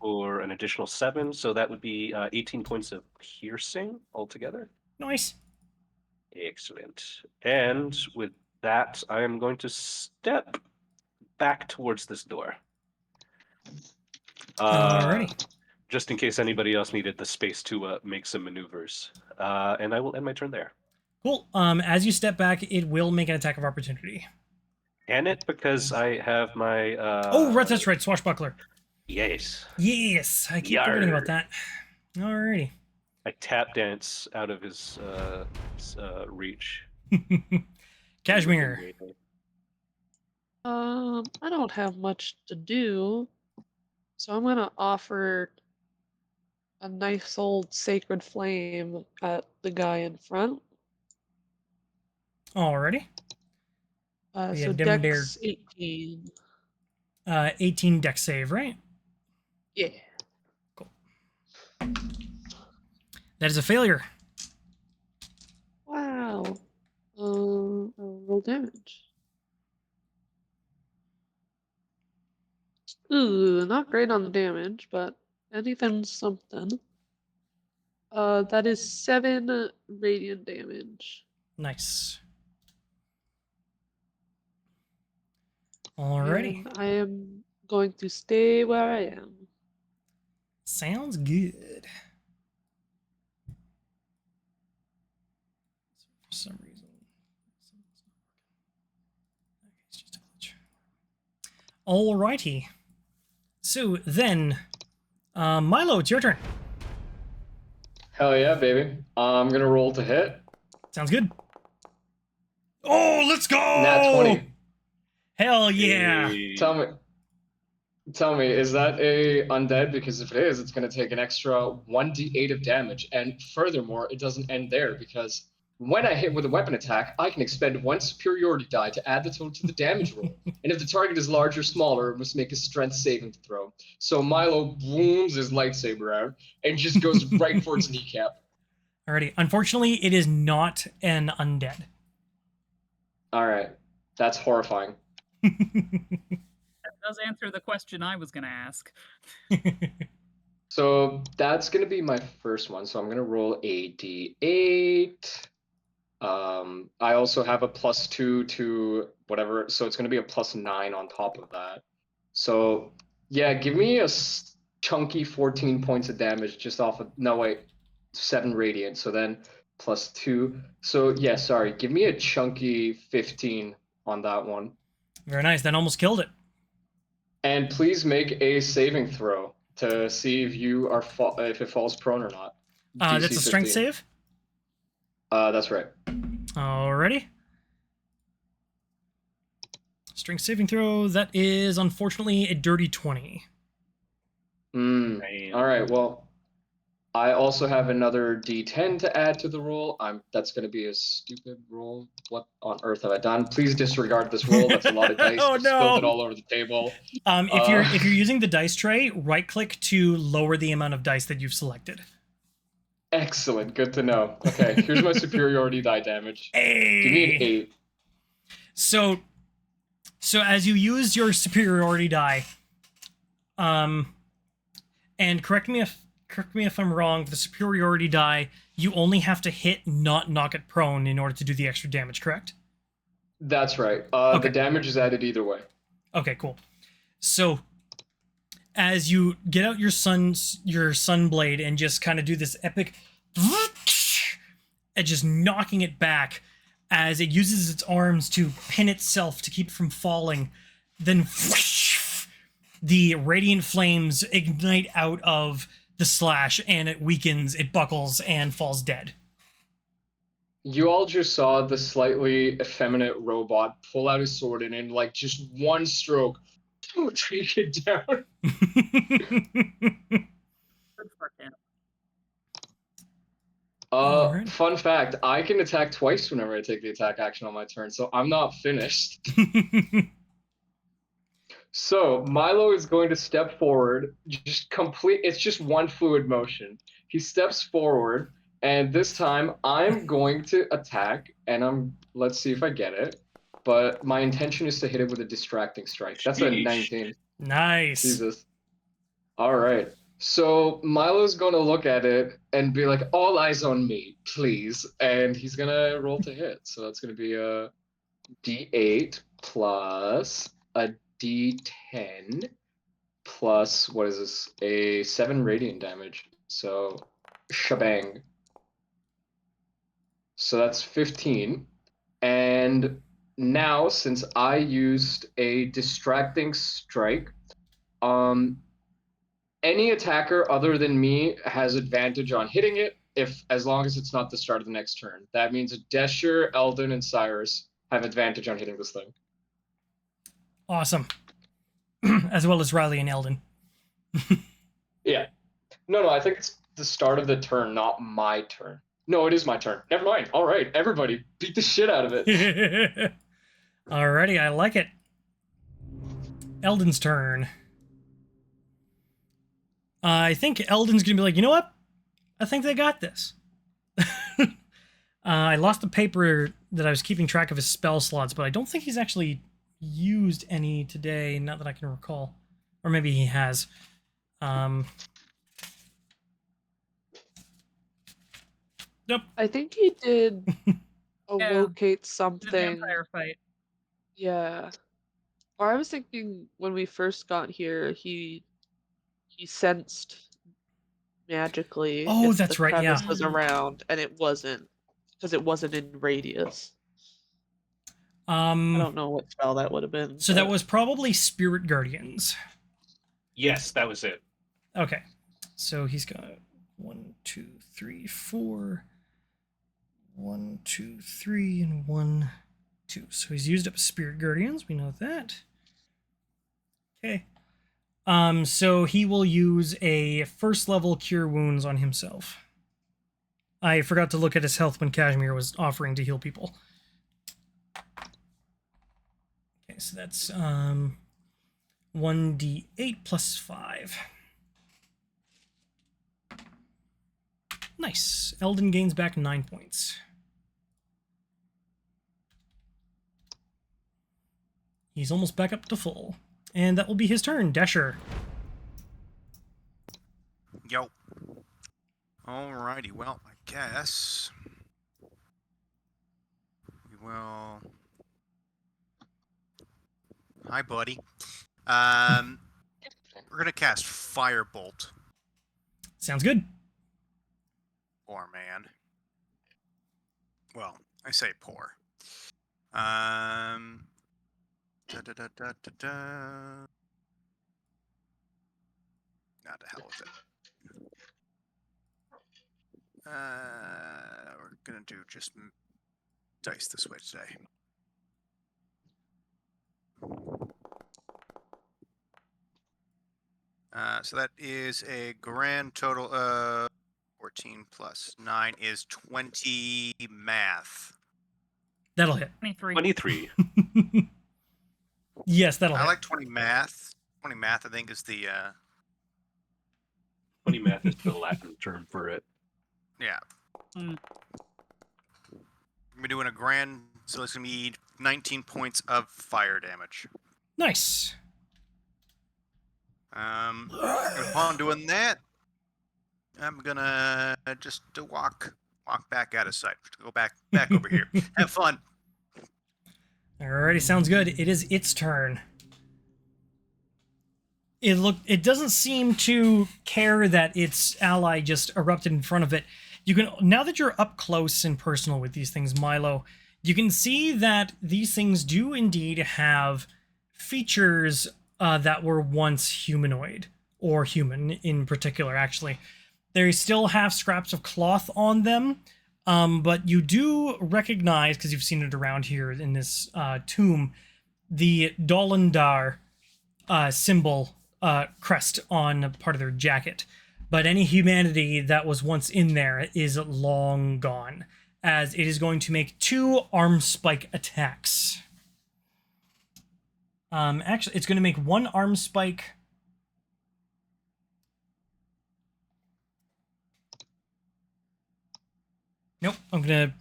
for an additional 7. So that would be 18 points of piercing altogether. Nice. Excellent. And with that, I am going to step back towards this door. Alrighty. Just in case anybody else needed the space to make some maneuvers. And I will end my turn there. Cool. As you step back, it will make an attack of opportunity. Can it? Because I have my... Oh, right, that's right. Swashbuckler. Yes. Yes. I keep forgetting about that. Alrighty. I tap dance out of his reach. Kashmir. I don't have much to do, so I'm gonna offer a nice old sacred flame at the guy in front. Alrighty. So Dex 18. 18 Dex save, right? Yeah. Cool. That is a failure. damage. Ooh, not great on the damage, but anything's something. That is 7 radiant damage. Nice. Alrighty. And I am going to stay where I am. Sounds good. For some reason, something's not working. Okay, it's just a glitch. Alrighty. So then, Milo, it's your turn. Hell yeah, baby. I'm gonna roll to hit. Sounds good. Oh, let's go! Nat 20. Hell yeah! Hey. Tell me, is that a undead? Because if it is, it's going to take an extra 1d8 of damage. And furthermore, it doesn't end there, because when I hit with a weapon attack, I can expend 1 superiority die to add the total to the damage roll. And if the target is large or smaller, it must make a strength saving throw. So Milo booms his lightsaber out and just goes right for its kneecap. Alrighty. Unfortunately, it is not an undead. All right. That's horrifying. That does answer the question I was going to ask. So that's going to be my first one. So I'm going to roll a d8. I also have a +2 to whatever. So it's going to be a +9 on top of that. So yeah, give me a chunky 14 points of damage just off of, no wait, 7 radiant. So then +2. So yeah, sorry. Give me a chunky 15 on that one. Very nice. That almost killed it. And please make a saving throw to see if you are if it falls prone or not. That's DC a strength 15. save. That's right. Alrighty. Strength saving throw. That is unfortunately a dirty 20. All right. Well, I also have another D10 to add to the roll. That's going to be a stupid roll. What on earth have I done? Please disregard this roll. That's a lot of dice. Oh, I've no. spilled it all over the table. If you're using the dice tray, right click to lower the amount of dice that you've selected. Excellent. Good to know. Okay, here's my superiority die damage. Hey! Give me an 8. So as you use your superiority die, and correct me if I'm wrong, the superiority die, you only have to hit, not knock it prone in order to do the extra damage, correct? That's right. Okay. The damage is added either way. Okay, cool. So as you get out your sunblade and just kind of do this epic and just knocking it back as it uses its arms to pin itself to keep it from falling, then the radiant flames ignite out of the slash and it weakens, it buckles, and falls dead. You all just saw the slightly effeminate robot pull out his sword and in like just one stroke, take it down. Good for him. Alright. Fun fact, I can attack twice whenever I take the attack action on my turn, so I'm not finished. So Milo is going to step forward, it's just one fluid motion. He steps forward, and this time I'm going to attack, and let's see if I get it. But my intention is to hit it with a distracting strike. That's a 19. Nice. Jesus. All right. So Milo's going to look at it and be like, all eyes on me, please. And he's going to roll to hit. So that's going to be a D8 plus a D10 plus, what is this? A 7 radiant damage. So shebang. So that's 15. And now, since I used a distracting strike, any attacker other than me has advantage on hitting it, as long as it's not the start of the next turn. That means Decher, Eldon, and Cyrus have advantage on hitting this thing. Awesome. As well as Riley and Eldon. Yeah. No, I think it's the start of the turn, not my turn. No, it is my turn. Never mind. All right, everybody, beat the shit out of it. Alrighty, I like it. Eldon's turn. I think Eldon's gonna be like, you know what? I think they got this. I lost the paper that I was keeping track of his spell slots, but I don't think he's actually used any today, not that I can recall. Or maybe he has. Nope. I think he did locate The something. vampire fight. Yeah. Or I was thinking when we first got here, he sensed magically Oh, if that's the right, yeah. crevice was around, and it wasn't, because it wasn't in radius. I don't know what spell that would have been. So that was probably Spirit Guardians. Yes, that was it. Okay. So he's got 1, 2, 3, 4. 1, 2, 3, and 1, 2. So he's used up Spirit Guardians. We know that. Okay. So he will use a first level Cure Wounds on himself. I forgot to look at his health when Kashmir was offering to heal people. Okay, so that's 1d8 plus 5. Nice. Eldon gains back 9 points. He's almost back up to full. And that will be his turn. Decher. Yo. Alrighty, well, I guess we will. Hi, buddy. We're gonna cast Firebolt. Sounds good. Poor man. Well, I say poor. Da, da, da, da, da, da. Not the hell with it. We're gonna do just dice this way today. So that is a grand total of 14 plus 9 is 20 math. That'll hit. 23. Yes, that'll hit. I like 20 math. 20 math, I think, is the 20 math is the Latin term for it. yeah. Mm. We're doing a grand, so it's gonna be 19 points of fire damage. Nice. Upon doing that, I'm gonna just walk back out of sight. Go back over here. Have fun. Alrighty, sounds good. It is its turn. It doesn't seem to care that its ally just erupted in front of it. You can, now that you're up close and personal with these things, Milo, you can see that these things do indeed have features that were once humanoid, or human in particular, actually. They still have scraps of cloth on them, but you do recognize, because you've seen it around here in this tomb, the Dolendar symbol crest on part of their jacket. But any humanity that was once in there is long gone, as it is going to make 2 arm spike attacks. Actually, it's going to make 1 arm spike. Nope, it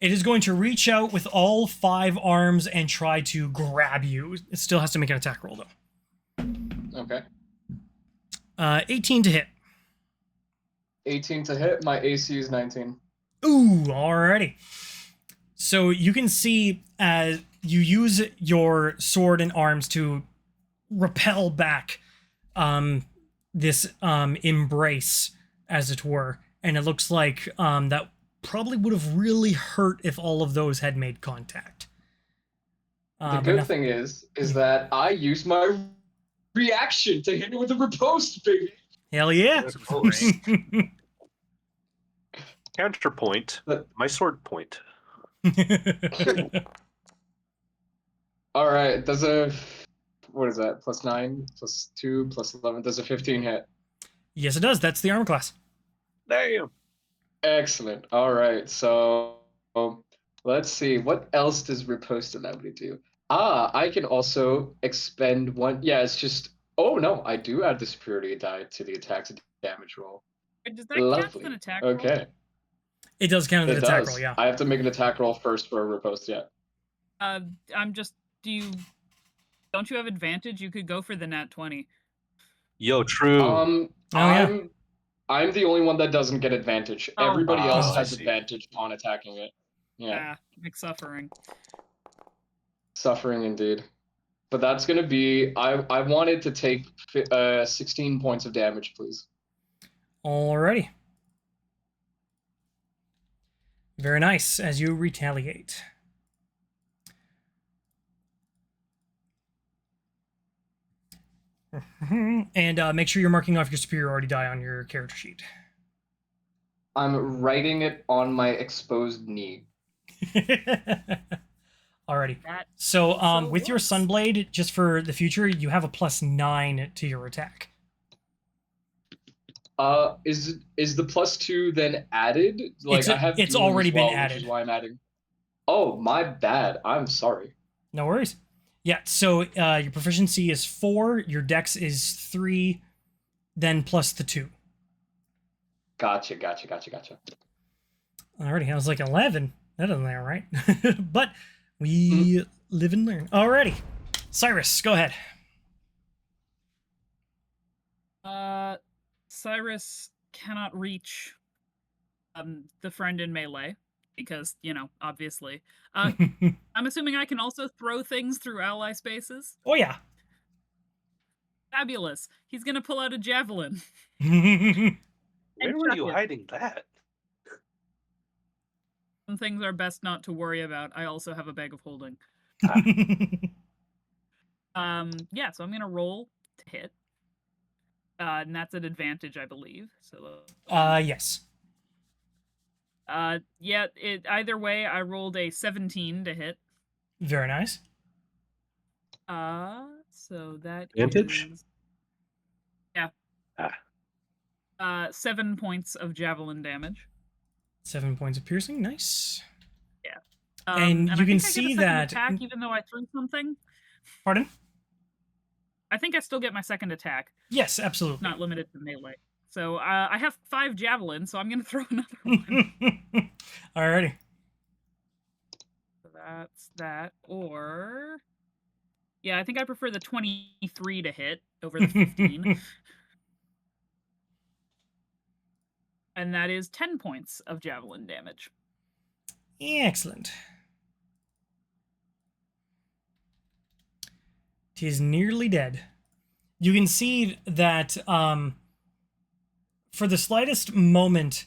is going to reach out with all 5 arms and try to grab you. It still has to make an attack roll, though. Okay. 18 to hit. 18 to hit. My AC is 19. Ooh, alrighty. So you can see as you use your sword and arms to repel back this embrace, as it were. And it looks like that probably would have really hurt if all of those had made contact. The good thing is that I use my reaction to hit it with a riposte, baby. Hell yeah. Counterpoint, my sword point. All right, does what is that? Plus 9, plus 2, plus 11. Does a 15 hit? Yes, it does. That's the armor class. Damn. Excellent. All right, so let's see. What else does riposte allow me to do? I can also expend 1. Yeah, it's just. Oh no, I do add the superiority die to the attack damage roll. Wait, does that count as an attack roll? Okay. It does count as It an attack does. roll, yeah. I have to make an attack roll first for a riposte, yeah. I'm just. Don't you have advantage? You could go for the nat 20. Yo, true. yeah. I'm the only one that doesn't get advantage. Oh. Everybody else I has see. advantage on attacking it. Yeah. McSuffering. Suffering indeed. But that's gonna be. I wanted to take 16 points of damage, please. Alrighty. Very nice, as you retaliate. And make sure you're marking off your superiority die on your character sheet. I'm writing it on my exposed knee. Alrighty. That So, with your works. Sunblade, just for the future, you have a +9 to your attack. Is the +2 then added? Like I have it's dueling already as well, been added. which is why I'm adding. Oh, my bad. I'm sorry. No worries. Yeah, so your proficiency is 4, your dex is 3, then plus the 2. Gotcha. Alrighty, I was like 11. That isn't there, right? But we live and learn. Alrighty. Cyrus, go ahead. Cyrus cannot reach the friend in melee because, obviously. I'm assuming I can also throw things through ally spaces. Oh, yeah. Fabulous. He's going to pull out a javelin. Where were you hiding that? Some things are best not to worry about. I also have a bag of holding. Yeah, so I'm going to roll to hit. And that's an advantage, I believe. So yes. Yeah, either way, I rolled a 17 to hit. Very nice. So that Advantage? is... Yeah. 7 points of javelin damage. 7 points of piercing, nice. Yeah. And you I can think I see get a second that... attack even though I threw something. Pardon? I think I still get my second attack. Yes, absolutely. Not limited to melee. So I have 5 javelins, so I'm going to throw another one. Alrighty. So that's that. Or... Yeah, I think I prefer the 23 to hit over the 15. And that is 10 points of javelin damage. Excellent. 'Tis nearly dead. You can see that for the slightest moment,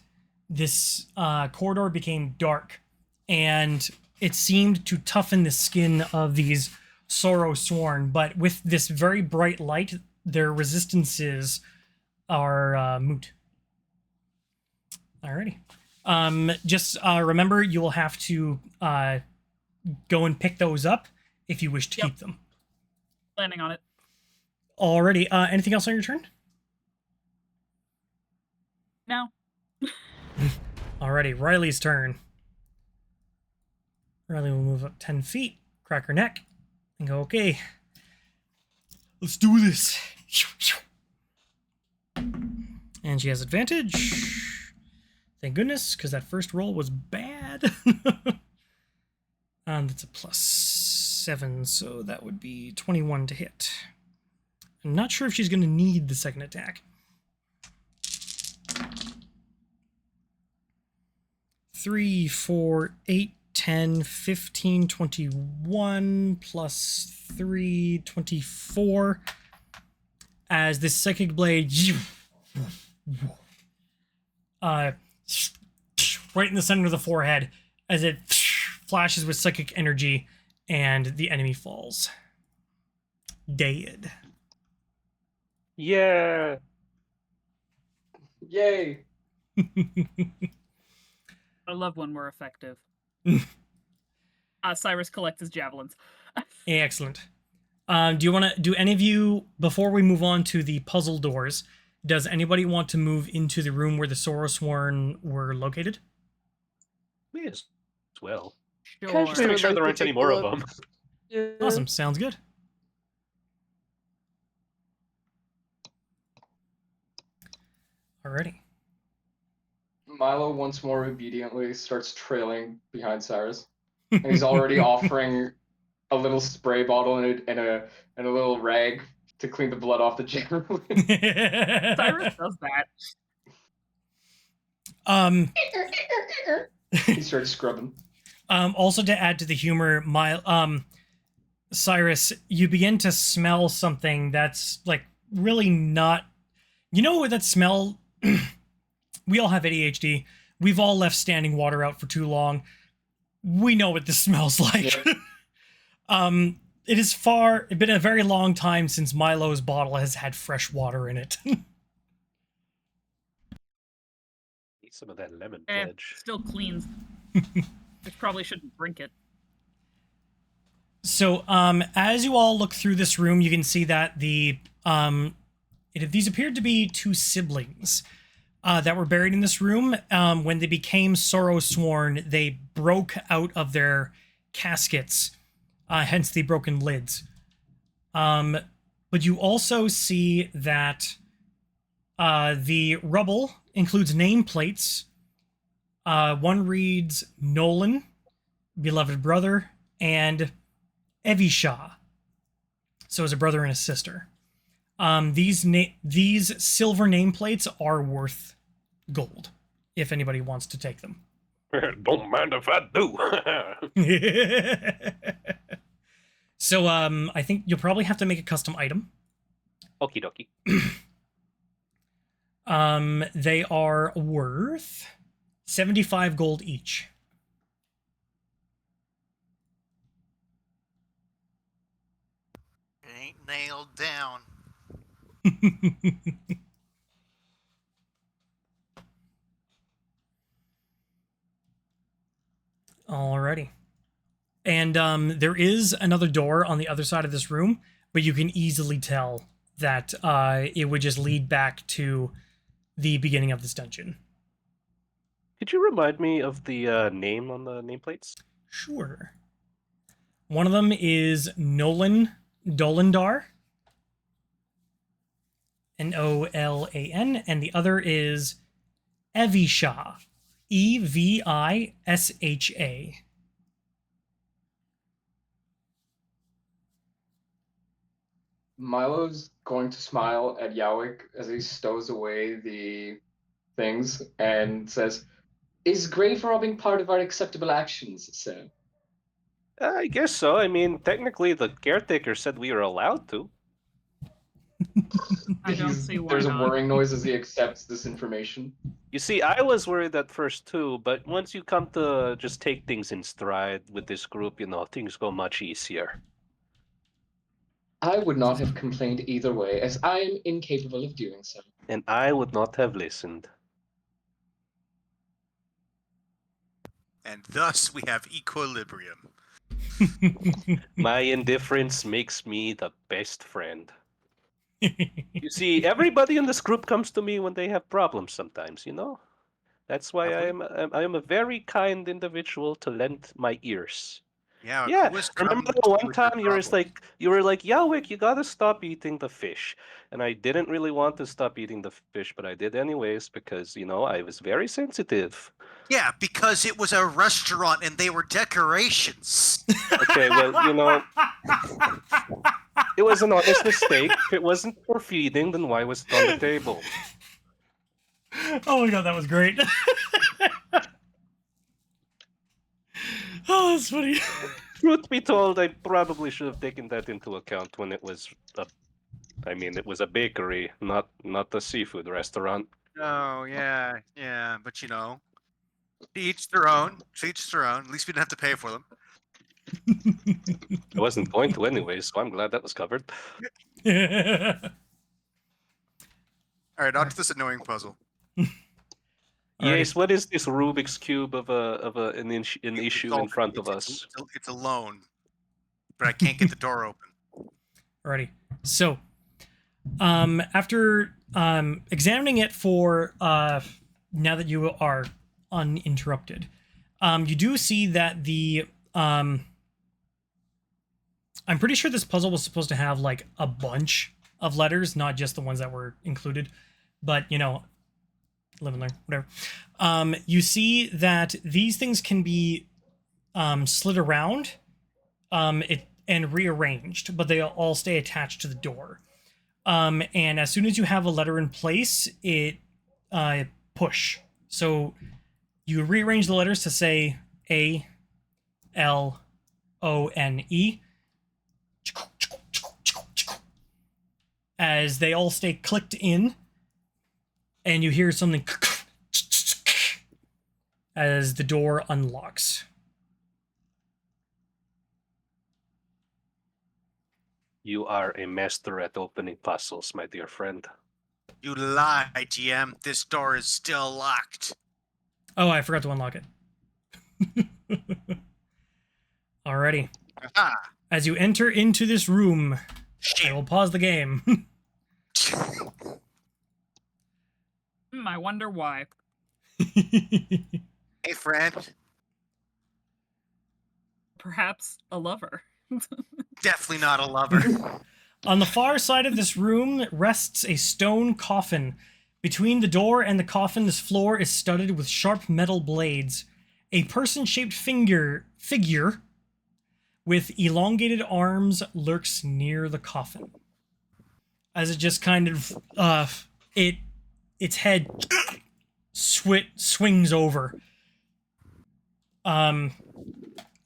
this corridor became dark, and it seemed to toughen the skin of these Sorrow-sworn, but with this very bright light, their resistances are moot. Alrighty. Just remember, you will have to go and pick those up if you wish to keep them. Planning on it. Alrighty. Anything else on your turn? No. Alrighty, Riley's turn. Riley will move up 10 feet, crack her neck, and go, okay, let's do this. And she has advantage. Thank goodness, because that first roll was bad. And that's a +7, so that would be 21 to hit. I'm not sure if she's going to need the second attack. 3, 4, 8, 10, 15, 21, plus 3, 24. As this psychic blade right in the center of the forehead, as it flashes with psychic energy, and the enemy falls. Dead. Yeah. Yay. I love when we're effective. Cyrus collects his javelins. Excellent. Do any of you, before we move on to the puzzle doors, does anybody want to move into the room where the Sorrow-sworn were located? Me as well. Sure. Kashmir Just to make would sure like there to aren't any take more a of look. them. Yeah. Awesome, sounds good. Alrighty. Milo once more obediently starts trailing behind Cyrus. And he's already offering a little spray bottle and a little rag to clean the blood off the jam. Cyrus does that. He starts scrubbing. Also to add to the humor, Cyrus, you begin to smell something that's like really not. You know what that smell? We all have ADHD. We've all left standing water out for too long. We know what this smells like. Yeah. It has been a very long time since Milo's bottle has had fresh water in it. Need some of that lemon pledge. Still cleans. Which probably shouldn't drink it. So, as you all look through this room, you can see that these appeared to be two siblings that were buried in this room. When they became sorrow-sworn, they broke out of their caskets, hence the broken lids. But you also see that the rubble includes nameplates. One reads Nolan, beloved brother, and Evisha. So it's a brother and a sister. These silver nameplates are worth gold, if anybody wants to take them. Don't mind if I do. So I think you'll probably have to make a custom item. Okie dokie. They are worth 75 gold each. It ain't nailed down. Alrighty. And there is another door on the other side of this room, but you can easily tell that it would just lead back to the beginning of this dungeon. Could you remind me of the name on the nameplates? Sure. One of them is Nolan Dolendar. Nolan, and the other is Evisha. Evisha. Milo's going to smile at Jowik as he stows away the things and says, "Is grave robbing part of our acceptable actions, sir?" I guess so. I mean, technically, the caretaker said we were allowed to. I don't see why There's a not. whirring noise as he accepts this information. You see, I was worried at first too, but once you come to just take things in stride with this group, things go much easier. I would not have complained either way, as I am incapable of doing so. And I would not have listened. And thus we have equilibrium. My indifference makes me the best friend. You see, everybody in this group comes to me when they have problems sometimes, That's why I am a very kind individual to lend my ears. Yeah. Yeah, who has remember come the one with your time you were like, Jowik, you gotta stop eating the fish. And I didn't really want to stop eating the fish, but I did anyways because, I was very sensitive. Yeah, because it was a restaurant and they were decorations. Okay, well, it was an honest mistake. If it wasn't for feeding, then why was it on the table? Oh my god, that was great. Oh, that's funny. Truth be told, I probably should have taken that into account when it was it was a bakery, not a seafood restaurant. Oh, yeah, but to each their own. To each their own. At least we didn't have to pay for them. I wasn't going to anyway, so I'm glad that was covered. All right, on to this annoying puzzle. Yes, what is this Rubik's cube of an issue in front of us? It's a loan, but I can't get the door open. Alrighty. So, after examining it for now that you are uninterrupted, you do see that the I'm pretty sure this puzzle was supposed to have like a bunch of letters, not just the ones that were included. But live and learn, whatever. You see that these things can be slid around and rearranged, but they all stay attached to the door. And as soon as you have a letter in place, it push. So you rearrange the letters to say A, L, O, N, E. As they all stay clicked in, and you hear something as the door unlocks. You are a master at opening puzzles, my dear friend. You lie, GM. This door is still locked. Oh, I forgot to unlock it. Alrighty. Aha. As you enter into this room, I will pause the game. I wonder why. Hey, friend. Perhaps a lover. Definitely not a lover. On the far side of this room rests a stone coffin. Between the door and the coffin's floor is studded with sharp metal blades. A person-shaped figure with elongated arms lurks near the coffin. As it just kind of its head swings over.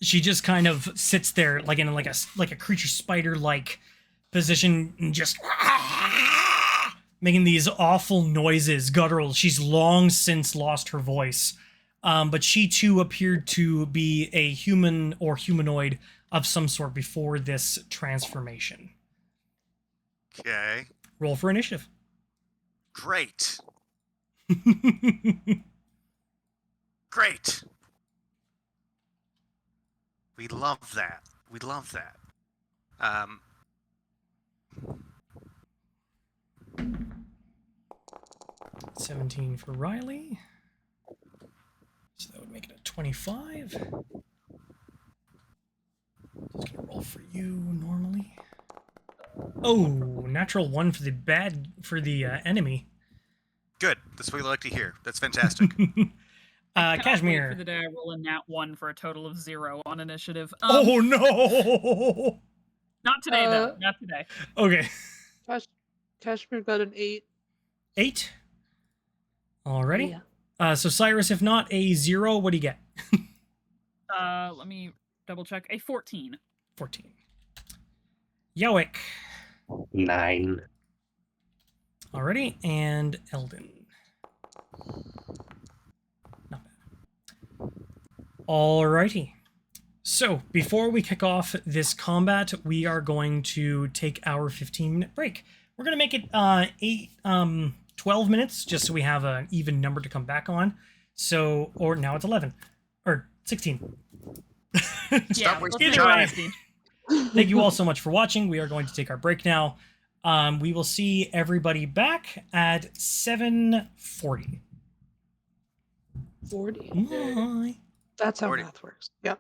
She just kind of sits there like in like a creature spider-like position and just making these awful noises, guttural. She's long since lost her voice. But she too appeared to be a human or humanoid of some sort before this transformation. Okay. Roll for initiative. Great. Great. We love that. We love that. 17 for Riley. So that would make it a 25. Just gonna roll for you normally. Oh, natural 1 for the enemy. Good. That's what we like to hear. That's fantastic. I cannot wait Cashmere. for the day I roll a nat 1 for a total of 0 on initiative. Oh no! Not today, though. Not today. Okay. Kashmir got an 8. 8. Alrighty. Yeah. So Cyrus, if not a 0, what do you get? Let me double check. A 14. 14. Jowik. 9. Alrighty, and Eldon. Not bad. Alrighty. So, before we kick off this combat, we are going to take our 15-minute break. We're going to make it 12 minutes, just so we have an even number to come back on. So, or now it's 11. Or 16. Stop wasting Either time. way, thank you all so much for watching. We are going to take our break now. We will see everybody back at 7:40. 40. Bye. That's how 40. math works. Yep.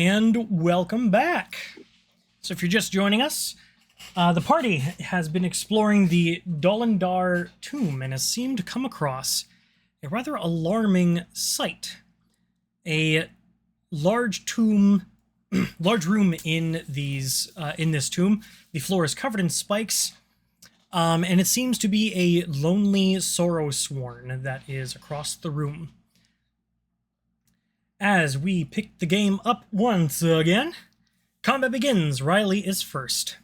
And welcome back. So if you're just joining us, the party has been exploring the Dolendar tomb and has seemed to come across a rather alarming sight. A large tomb, large room in this tomb. The floor is covered in spikes, and it seems to be a lonely sorrow-sworn that is across the room. As we pick the game up once again, combat begins. Riley is first.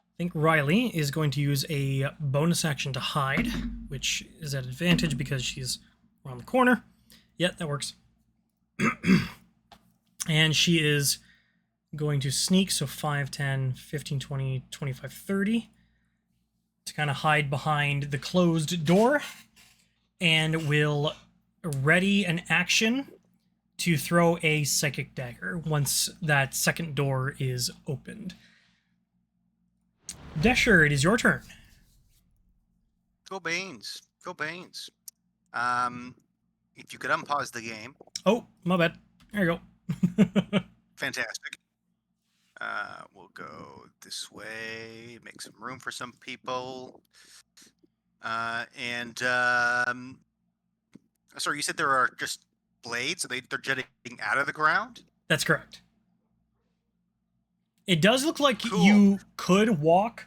I think Riley is going to use a bonus action to hide, which is at advantage because she's around the corner. Yep, that works. And she is going to sneak, so 5, 10, 15, 20, 25, 30, to kind of hide behind the closed door, and will ready an action to throw a psychic dagger once that second door is opened. Decher, it is your turn. Go Baines. Go Baines. If you could unpause the game. Oh, my bad. There you go. Fantastic. We'll go this way, make some room for some people. Sorry, you said there are just blades? They're jetting out of the ground? That's correct. It does look like Cool. you could walk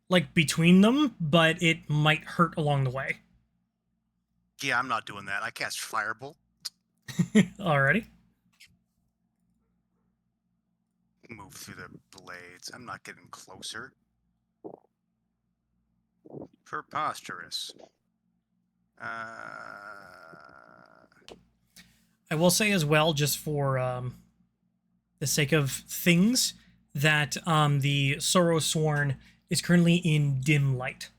like between them, but it might hurt along the way. Yeah, I'm not doing that. I cast Firebolt. Alrighty. Move through the blades. I'm not getting closer. Preposterous. I will say as well, just for the sake of things, that the Sorrow Sworn is currently in dim light.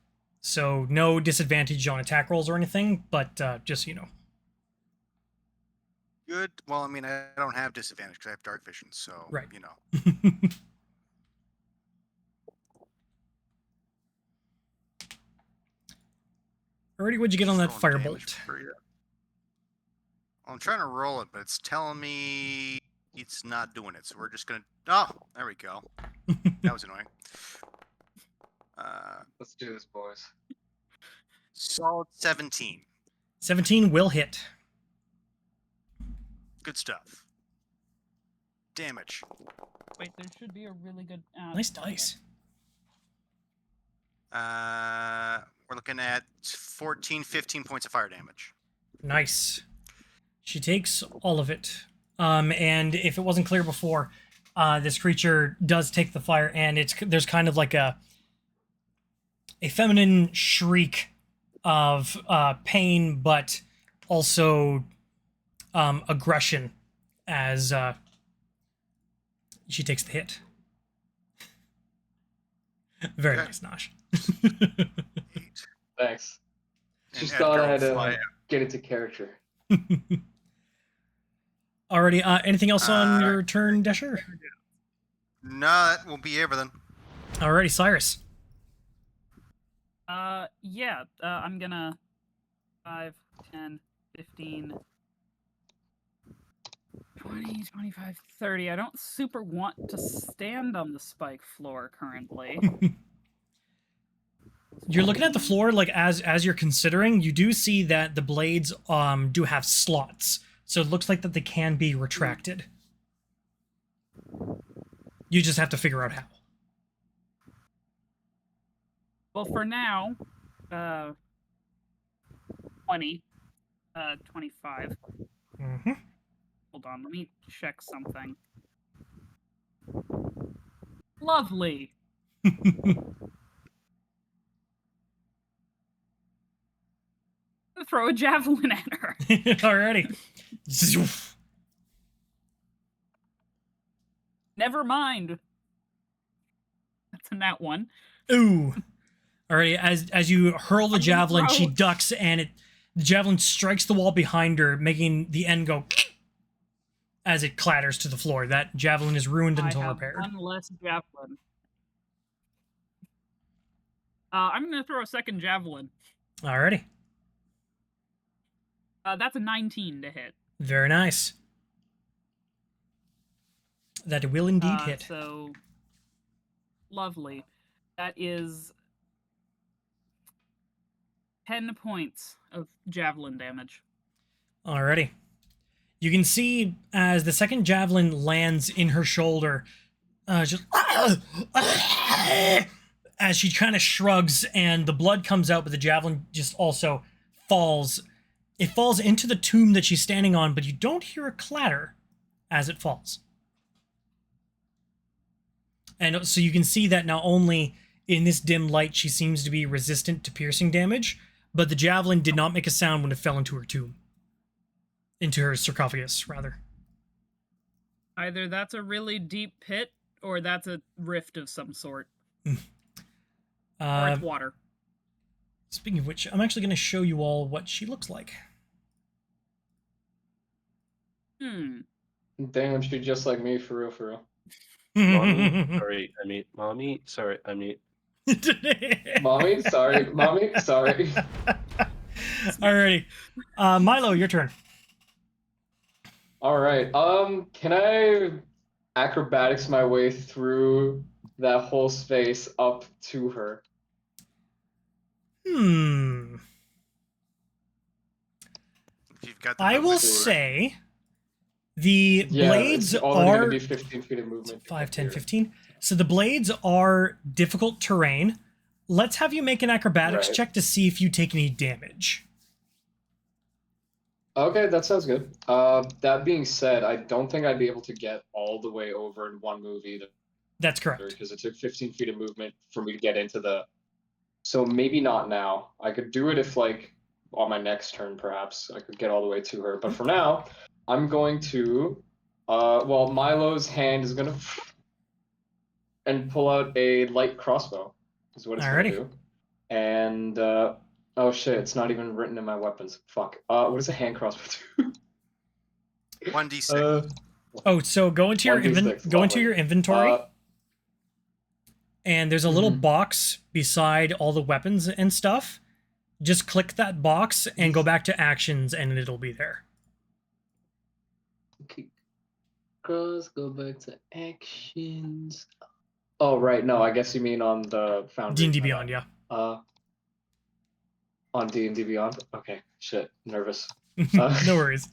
So no disadvantage on attack rolls or anything, but just so you know. Good. Well, I mean, I don't have disadvantage because I have dark vision, so, Right. you know. Alrighty, what'd you get on that Just rolling damage firebolt? for you. Well, I'm trying to roll it, but it's telling me it's not doing it. So we're just gonna. Oh, there we go. That was annoying. Let's do this, boys. Solid 17. 17 will hit. Good stuff. Damage. Wait, there should be a really good. Nice dice. We're looking at 14, 15 points of fire damage. Nice. She takes all of it. And if it wasn't clear before, this creature does take the fire, and there's kind of like a feminine shriek of pain, but also aggression as she takes the hit. Very Okay. nice, Nosh. 8. Thanks. And Just thought I had Edgar will fly to get into character. Already, anything else on your turn, Decher? No, that will be everything. Alrighty, Cyrus. Yeah, I'm gonna 5, 10, 15, 20, 25, 30. I don't super want to stand on the spike floor currently. You're looking at the floor, like as you're considering, you do see that the blades do have slots, so it looks like that they can be retracted. You just have to figure out how. Well, for now, 20, 25. Mm-hmm. Hold on, let me check something. Lovely. I'm gonna throw a javelin at her. Alrighty. Never mind. That's a nat one. Ooh. Alrighty, as you hurl the I'm gonna javelin, she throw- ducks, and the javelin strikes the wall behind her, making the end go as it clatters to the floor. That javelin is ruined until I have repaired. one less javelin. I'm gonna throw a second javelin. Alrighty. That's a 19 to hit. Very nice. That will indeed hit. So lovely. That is 10 points of javelin damage. Alrighty. You can see as the second javelin lands in her shoulder, just as she kind of shrugs and the blood comes out, but the javelin just also falls. It falls into the tomb that she's standing on, but you don't hear a clatter as it falls. And so you can see that not only in this dim light she seems to be resistant to piercing damage, but the javelin did not make a sound when it fell into her tomb. Into her sarcophagus, rather. Either that's a really deep pit, or that's a rift of some sort. Or it's water. Speaking of which, I'm actually going to show you all what she looks like. Damn, she's just like me, for real, for real. Mommy, sorry, I mean. Mommy, sorry, mommy, sorry. Alrighty. Milo, your turn. All right. Can I acrobatics my way through that whole space up to her? If you've got the I will movement. say the Yeah, blades it's only gonna are be 15 feet of movement. 5, 10, 15. So the blades are difficult terrain. Let's have you make an acrobatics Right. check to see if you take any damage. Okay, that sounds good. That being said, I don't think I'd be able to get all the way over in one move either, That's correct. because it took 15 feet of movement for me to get into the. So maybe not now. I could do it if, like, on my next turn, perhaps I could get all the way to her. But for now, I'm going to. Well, Milo's hand is gonna and pull out a light crossbow. Is what it's Alrighty. gonna do. And oh shit, it's not even written in my weapons. Fuck. What does a hand crossbow do? 1d6. Oh, so go into your 1d6, go into lovely. your inventory, Uh, and there's a little Mhm. box beside all the weapons and stuff. Just click that box and go back to actions, and it'll be there. Okay. Go back to actions. Oh right, no, I guess you mean on the Foundry. D&D my Beyond, bad. yeah. On D&D Beyond. Okay, shit, nervous. No worries.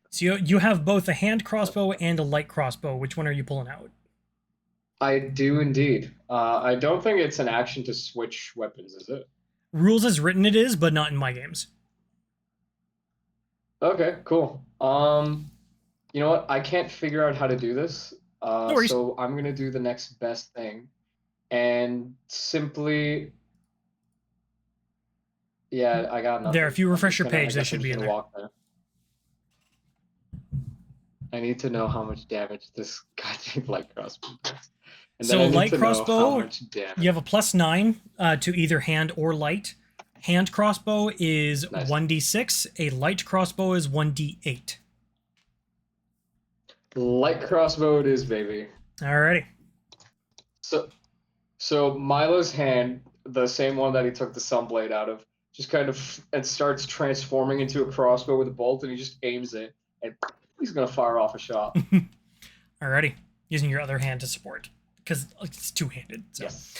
So you have both a hand crossbow and a light crossbow. Which one are you pulling out? I do indeed. I don't think it's an action to switch weapons, is it? Rules as written it is, but not in my games. Okay, cool. You know what? I can't figure out how to do this. No worries. So I'm gonna do the next best thing, and simply. Yeah, I got nothing. There, if you I'm refresh just your gonna- I page, they guess should I'm be just in gonna there. walk there. I need to know how much damage this goddamn light crossbow does. And So then I need light to know how crossbow, much damage. you have a +9 to either hand or light. Hand crossbow is Nice. 1d6. A light crossbow is 1d8. Light crossbow it is, baby. Alrighty. So Milo's hand, the same one that he took the sunblade out of, just kind of and starts transforming into a crossbow with a bolt, and he just aims it, and he's gonna fire off a shot. Alrighty. Using your other hand to support. Because it's two-handed. So. Yes.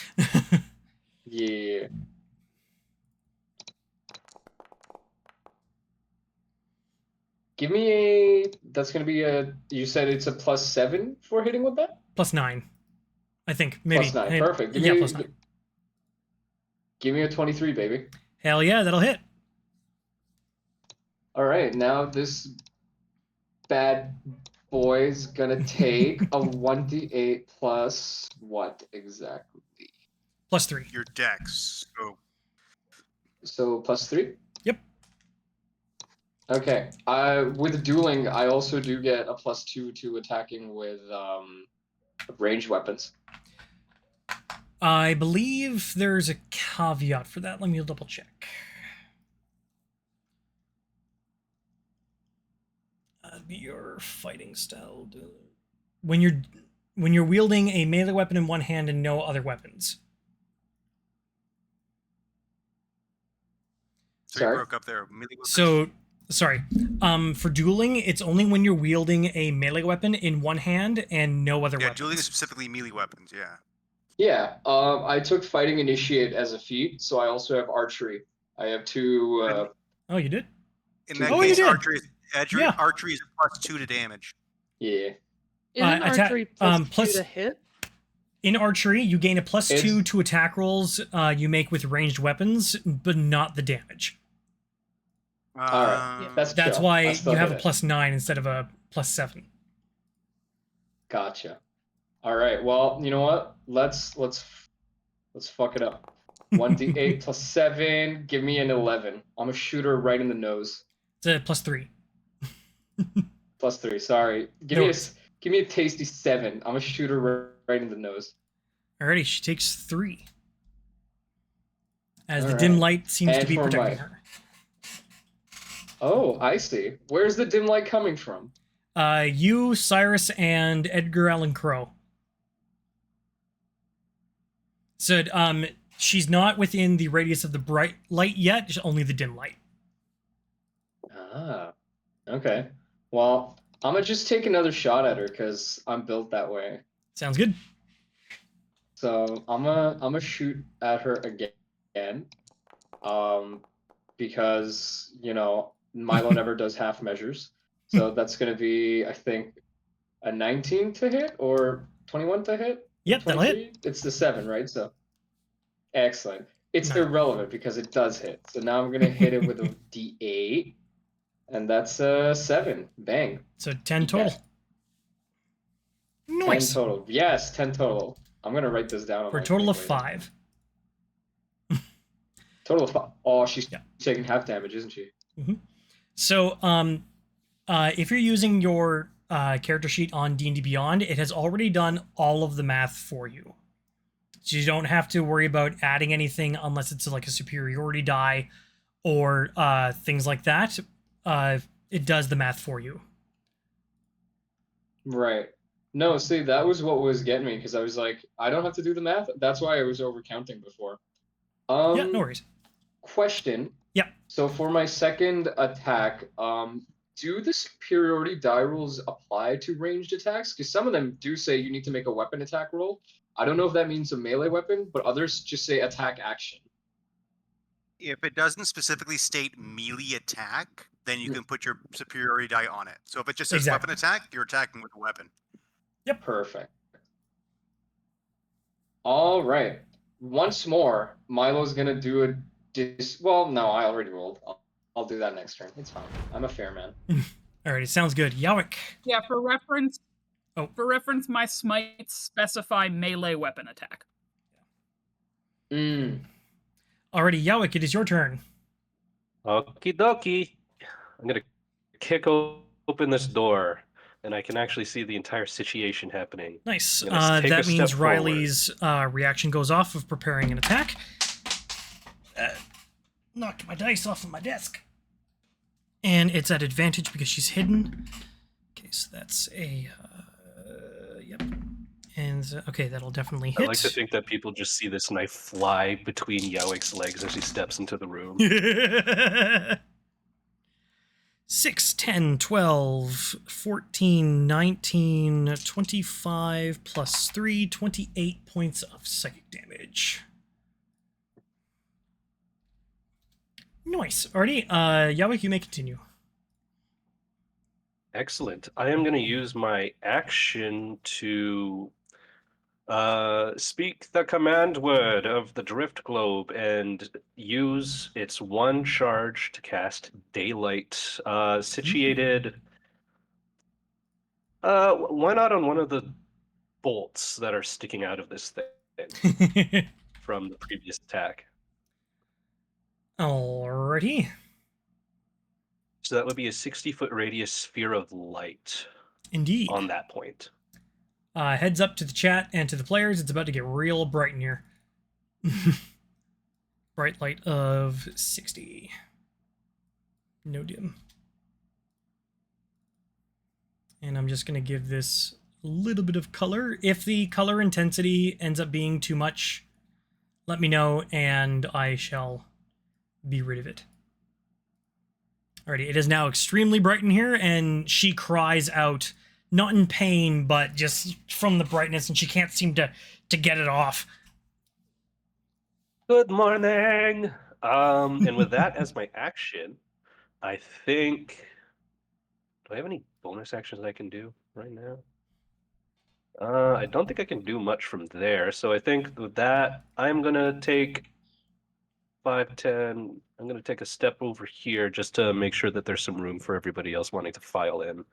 Yeah. Give me a. That's gonna be a. You said it's a +7 for hitting with that. +9. I think. Maybe. +9. Perfect. Yeah, +9. Give me a 23, baby. Hell yeah, that'll hit. All right, now this bad boy's gonna take a 1d8 plus what exactly? +3. Your dex. So +3? Yep. Okay. With dueling, I also do get a +2 to attacking with ranged weapons. I believe there's a caveat for that. Let me double check. Your fighting style. When you're wielding a melee weapon in one hand and no other weapons. So Sorry? you broke up there. Melee weapons. Sorry. For dueling, it's only when you're wielding a melee weapon in one hand and no other Yeah, weapons. dueling is specifically melee weapons. Yeah. Yeah, I took Fighting Initiate as a feat, so I also have Archery. I have two. Oh, you did? In that Oh, you case, did. archery, Yeah. archery is +2 to damage. Yeah. Isn't attack- archery plus plus- 2 to hit? In archery, you gain a +2 It's- to attack rolls you make with ranged weapons, but not the damage. All right. That's That's chill. why I still you have a hit it. +9 instead of a +7. Gotcha. All right. Well, you know what? Let's fuck it up. 1d8 plus 7. Give me an 11. I'm a shooter right in the nose. It's a +3. +3. Sorry. Give No me worries. give me a tasty 7. I'm a shooter right in the nose. Alrighty, she takes 3. As the All dim right. light seems to And be for protecting my- her. Oh, I see. Where's the dim light coming from? You, Cyrus, and Edgar Allan Crow. So, she's not within the radius of the bright light yet, just only the dim light. Ah. Okay. Well, I'm gonna just take another shot at her because I'm built that way. Sounds good. So I'm gonna shoot at her again. Because Milo never does half measures. So that's gonna be, I think, a 19 to hit or 21 to hit. Yep, that'll hit. 23? It's the 7, right? So excellent. It's Nice. irrelevant because it does hit. So now I'm gonna hit it with a D8, and that's a 7. Bang. So 10 Eat total. that. Nice. 10 total. Yes, 10 total. I'm gonna write this down. On For a my total of thing later. 5. Total of 5. Oh, she's Yeah. taking half damage, isn't she? So, if you're using your character sheet on D&D Beyond, it has already done all of the math for you. So you don't have to worry about adding anything unless it's like a superiority die or things like that. It does the math for you. Right. No, see, that was what was getting me because I was like, I don't have to do the math. That's why I was overcounting before. Yeah, no worries. Question. Yep. So for my second attack, do the superiority die rules apply to ranged attacks? Because some of them do say you need to make a weapon attack roll. I don't know if that means a melee weapon, but others just say attack action. If it doesn't specifically state melee attack, then you can put your superiority die on it. So if it just says Exactly. weapon attack, you're attacking with a weapon. Perfect. All right. Once more, Milo's gonna do a well, no, I already rolled. I'll do that next turn. It's fine. I'm a fair man. Alrighty, sounds good. Jowik. Yeah, for reference. Oh. For reference, my smites specify melee weapon attack. Mm. Alrighty, Jowik, it is your turn. Okie dokie. I'm gonna kick open this door, and I can actually see the entire situation happening. Nice. I'm gonna take a That step means forward. Riley's reaction goes off of preparing an attack. Knocked my dice off of my desk. And it's at advantage because she's hidden. Okay, so that's a... yep. And, okay, that'll definitely hit. I like to think that people just see this knife fly between Yowik's legs as he steps into the room. 6, 10, 12, 14, 19, 25, plus 3, 28 points of psychic damage. Nice. Alrighty, Jowik, you may continue. Excellent. I am going to use my action to speak the command word of the Drift Globe and use its one charge to cast Daylight, situated. Why not on one of the bolts that are sticking out of this thing from the previous attack? Alrighty. So that would be a 60-foot radius sphere of light Indeed. on that point. Heads up to the chat and to the players. It's about to get real bright in here. Bright light of 60. No dim. And I'm just going to give this a little bit of color. If the color intensity ends up being too much, let me know and I shall be rid of it. Alrighty, it is now extremely bright in here, and she cries out, not in pain, but just from the brightness, and she can't seem to get it off. Good morning. And with that as my action, I think. Do I have any bonus actions I can do right now? I don't think I can do much from there. So I think with that, I'm gonna take 5, 10. I'm gonna take a step over here just to make sure that there's some room for everybody else wanting to file in.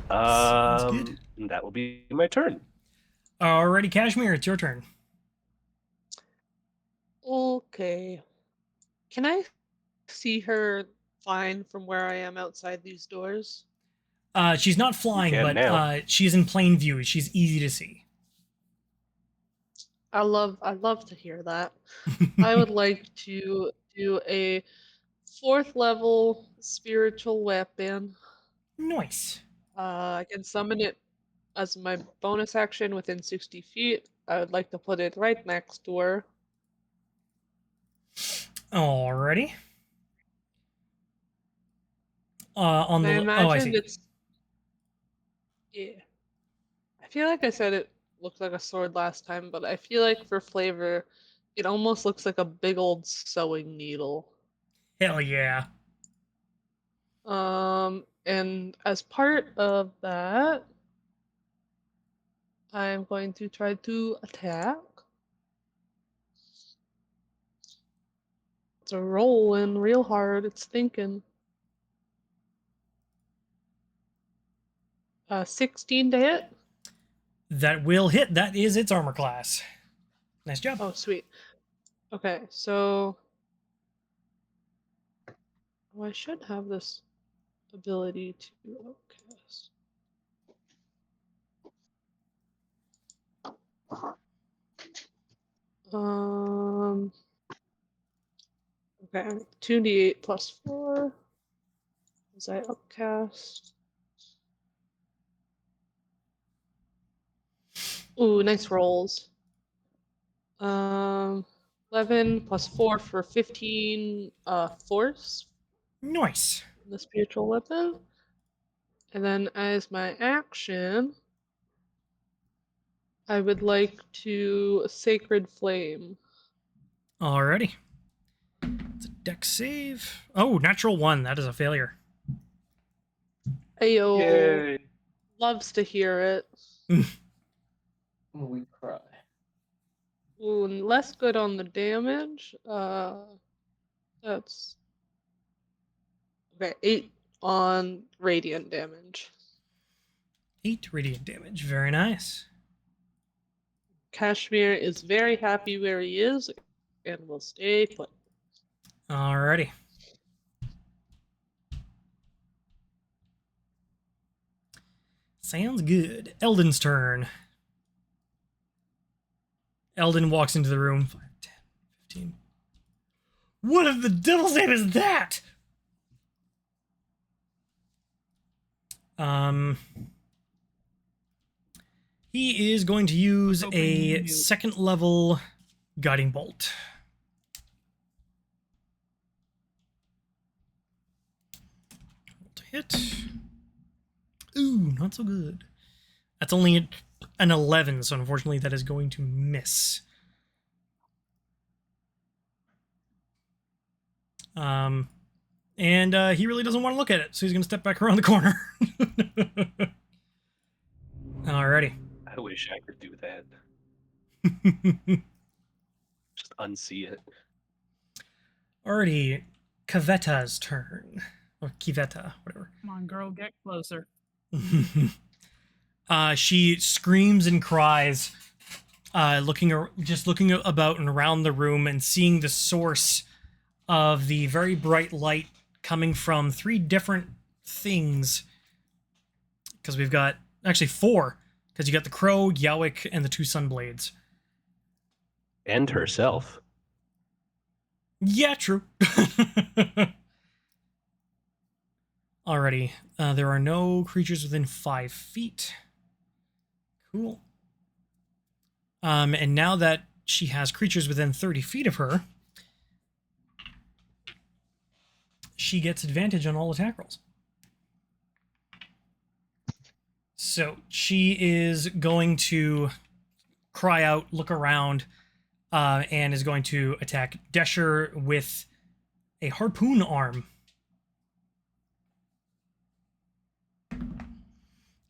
Sounds good. And that will be my turn. Alrighty, Kashmir, it's your turn. Okay. Can I see her fine from where I am outside these doors? She's not flying, can but now. she's in plain view. She's easy to see. I love to hear that. I would like to do a 4th level spiritual weapon. Nice. I can summon it as my bonus action within 60 feet. I would like to put it right next to her. Alrighty. On And I the I imagined see. it's. Yeah. I feel like I said it looked like a sword last time, but I feel like for flavor, it almost looks like a big old sewing needle. Hell yeah. And as part of that, I'm going to try to attack. It's a rolling real hard. It's thinking. 16 to hit. That will hit. That is its armor class. Nice job. Oh, sweet. Okay, so I should have this ability to outcast. Okay, 2d8 plus 4 as I upcast. Ooh, nice rolls. 11 plus 4 for 15 force, Nice. the spiritual weapon. And then as my action, I would like to Sacred Flame. Alrighty. It's a dex save. Oh, natural 1. That is a failure. Ayo, Yay. loves to hear it. We cry. Ooh, and less good on the damage. That's okay. 8 on radiant damage. 8 radiant damage. Very nice. Kashmir is very happy where he is and will stay put. Alrighty. Sounds good. Eldon's turn. Eldon walks into the room. 5, 10, 15. What in the devil's name is that? He is going to use a 2nd level guiding bolt. To hit. Ooh, not so good. That's only an 11, so unfortunately that is going to miss. And he really doesn't want to look at it, so he's going to step back around the corner. Alrighty. I wish I could do that. Just unsee it. Alrighty. Kaveta's turn. Or Kiveta, whatever. Come on, girl, get closer. She screams and cries, looking about and around the room and seeing the source of the very bright light coming from 3 different things. Because we've got, actually 4, because you got the crow, Jowik, and the 2 sunblades. And herself. Yeah, true. Alrighty. There are no creatures within 5 feet. Cool. And now that she has creatures within 30 feet of her, she gets advantage on all attack rolls. So she is going to cry out, look around, and is going to attack Decher with a harpoon arm.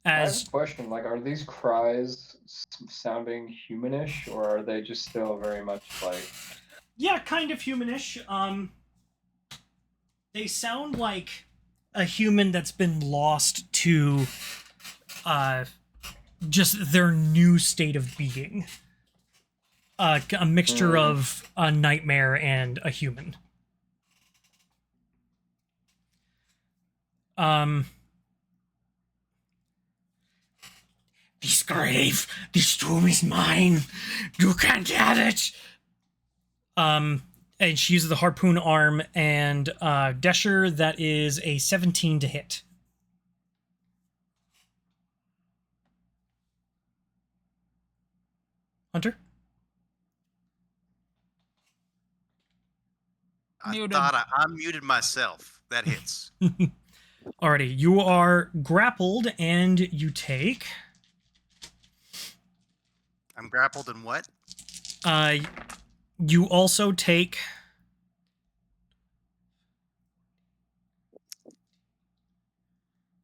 I have As a question. Like, are these cries sounding humanish, or are they just still very much like? yeah, kind of humanish. They sound like a human that's been lost to just their new state of being. A mixture of a nightmare and a human. This grave, this tomb is mine. You can't have it. And she uses the harpoon arm, and Decher, that is a 17 to hit. Hunter? I Muted. thought I unmuted myself. That hits. Alrighty, you are grappled, and you take... I'm grappled in what? You also take...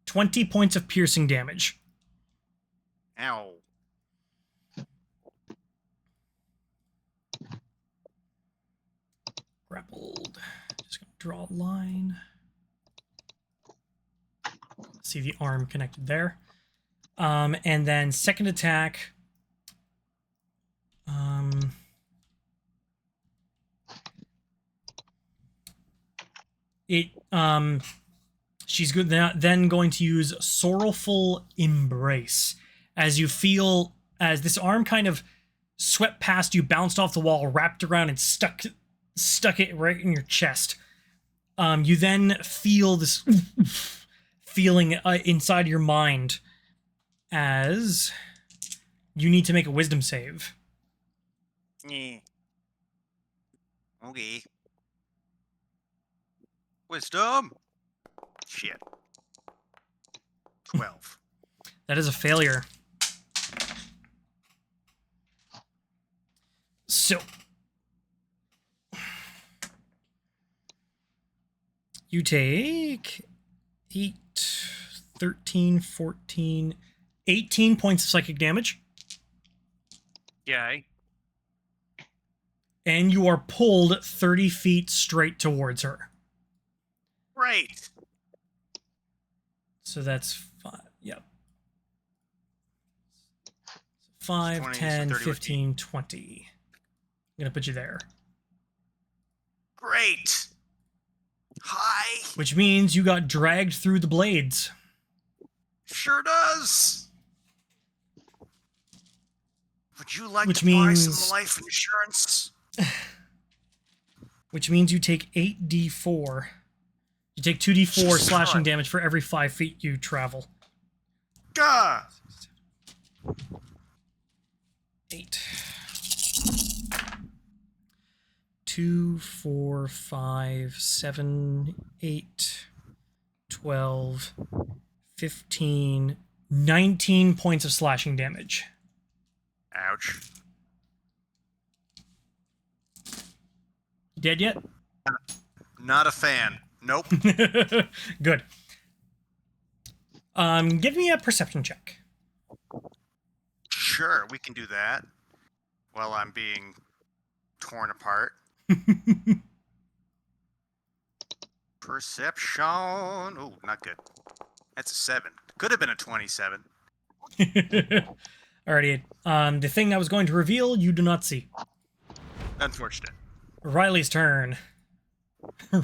$20 points of piercing damage. Ow. Grappled. Just gonna draw a line. See the arm connected there. And then second attack. She's good. Then going to use Sorrowful Embrace as you feel as this arm kind of swept past you, bounced off the wall, wrapped around, and stuck it right in your chest. You then feel this feeling inside your mind as you need to make a wisdom save. Yeah. Okay. Wisdom. Shit. 12. That is a failure. So, you take 8, 13, 14, 18 points of psychic damage. Yay. And you are pulled 30 feet straight towards her. Great. So that's 5. Yep. 5, 20, so 10, 30 would be- 15, 20. I'm going to put you there. Great. Hi. Which means you got dragged through the blades. Sure does. Would you like Which to buy means- some life insurance? Which means you take 8d4. You take 2d4 Jesus slashing Christ. damage for every 5 feet you travel. God. 8. 2, 4, 5, 7, 8, 12, 15, 19 points of slashing damage. Ouch. Dead yet? Not a fan. Nope. Good. Give me a perception check. Sure, we can do that. While I'm being torn apart. Perception. Oh, not good. That's a 7. Could have been a 27. Alrighty. The thing I was going to reveal, you do not see. Unfortunate. Riley's turn.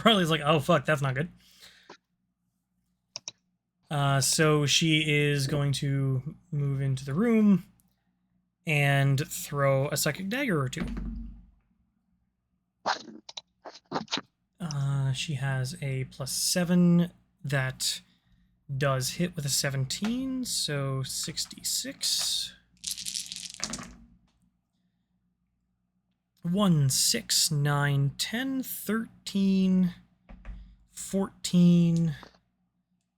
Riley's like, oh fuck, that's not good. So she is going to move into the room and throw a psychic dagger or two. She has a +7 that does hit with a 17, so 66. 1, 6, 9, 10, 13, 14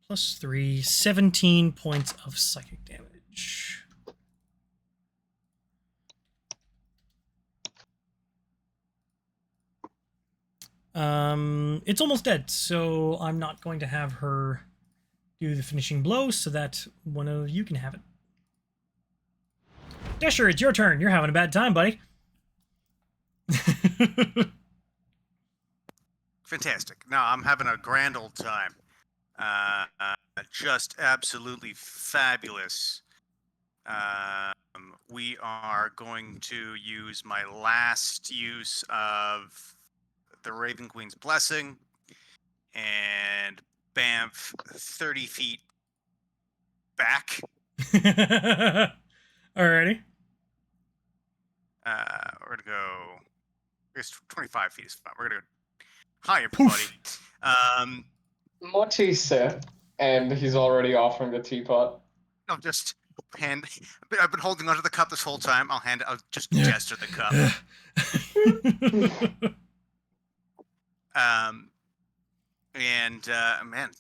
plus 3, 17 points of psychic damage. It's almost dead, so I'm not going to have her do the finishing blow so that one of you can have it. Decher, it's your turn. You're having a bad time, buddy. Fantastic. No, I'm having a grand old time. Just absolutely fabulous. We are going to use my last use of the Raven Queen's Blessing and bamf 30 feet back. Alrighty. We're going to go, I guess 25 feet is fine. We're going to go, hi, everybody. Morticia, and he's already offering the teapot. I'll just hand. I've been holding onto the cup this whole time. I'll just gesture the cup. Man,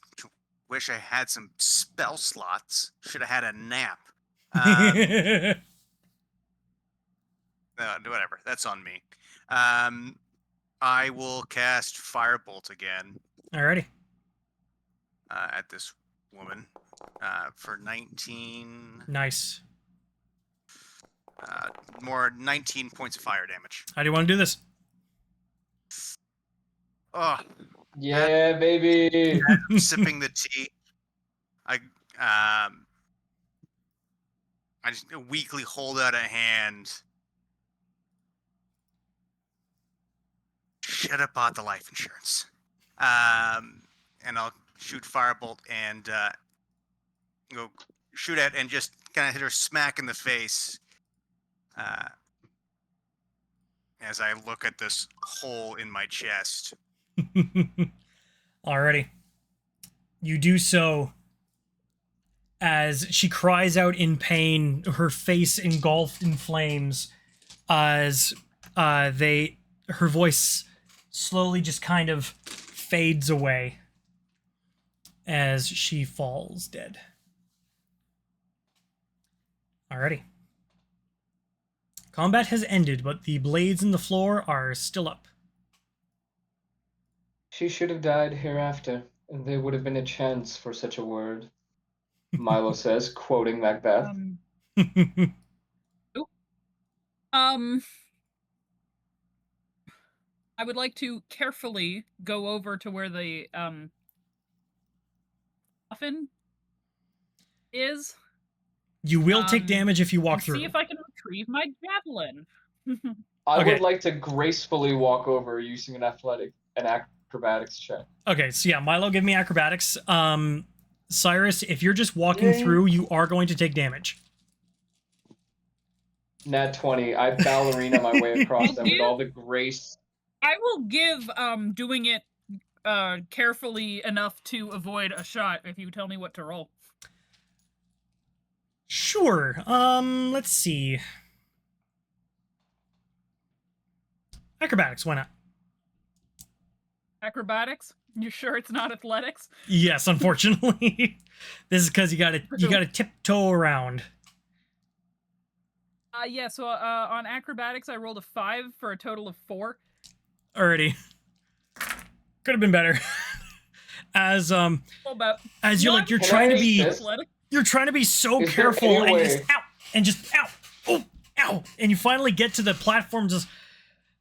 wish I had some spell slots. Should have had a nap. Whatever. That's on me. I will cast Firebolt again. Alrighty. At this woman. For 19. Nice. More 19 points of fire damage. How do you want to do this? Oh, Yeah, baby. sipping the tea. I just weakly hold out a hand. Should have bought the life insurance. And I'll shoot Firebolt and go shoot at and just kind of hit her smack in the face. As I look at this hole in my chest. Alrighty. You do so as she cries out in pain, her face engulfed in flames, as her voice slowly just kind of fades away as she falls dead. Alrighty. Combat has ended, but the blades in the floor are still up. She should have died hereafter, and there would have been a chance for such a word. Milo says, quoting Macbeth. I would like to carefully go over to where the coffin is. You will take damage if you walk through. See if I can retrieve my javelin. I Okay. would like to gracefully walk over using an acrobatics check. Okay, so yeah, Milo, give me acrobatics. Cyrus, if you're just walking through, you are going to take damage. Nat 20. I ballerina my way across them with all the grace. I will give doing it carefully enough to avoid a shot if you tell me what to roll. Sure. Let's see. Acrobatics, why not? Acrobatics? You sure it's not athletics? Yes, unfortunately. This is because you gotta tiptoe around. Yeah, so on acrobatics I rolled a 5 for a total of 4. Alrighty. Could have been better. As you're trying to be so Is there careful any and way- just ow, and you finally get to the platform. Just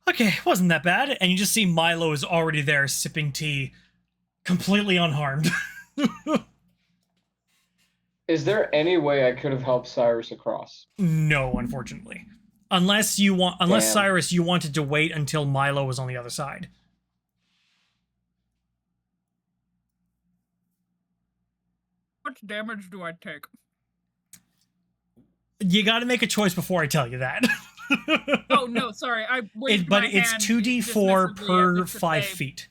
okay, wasn't that bad? And you just see Milo is already there sipping tea, completely unharmed. Is there any way I could have helped Cyrus across? No, unfortunately, unless Damn. Cyrus, you wanted to wait until Milo was on the other side. How much damage do I take? You got to make a choice before I tell you that. Oh no, sorry. I waved But my it's hand 2d4 dismissively per as if to 5 say, feet.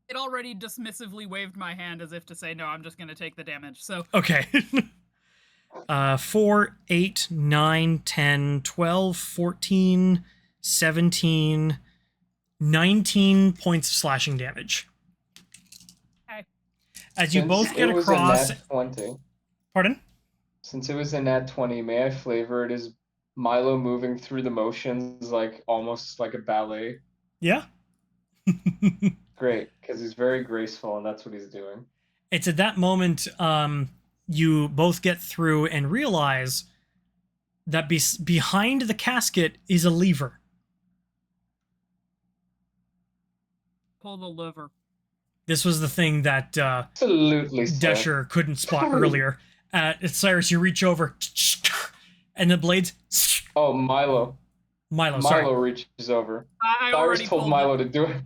It already dismissively waved my hand as if to say, no, I'm just going to take the damage. So Okay. 4, 8, 9, 10, 12, 14, 17, 19 points of slashing damage. Okay. As you Since both get it was across. a nat 20. Pardon? Since it was a nat 20, may I flavor it as Milo moving through the motions like almost like a ballet? Yeah. Great, because he's very graceful and that's what he's doing. It's at that moment you both get through and realize that behind the casket is a lever. Pull the liver. This was the thing that Absolutely, sir. Decher couldn't spot earlier. Cyrus, you reach over, and the blades. Oh, Milo. Milo, sorry. Milo reaches over. I Cyrus already told pulled Milo it. to do it.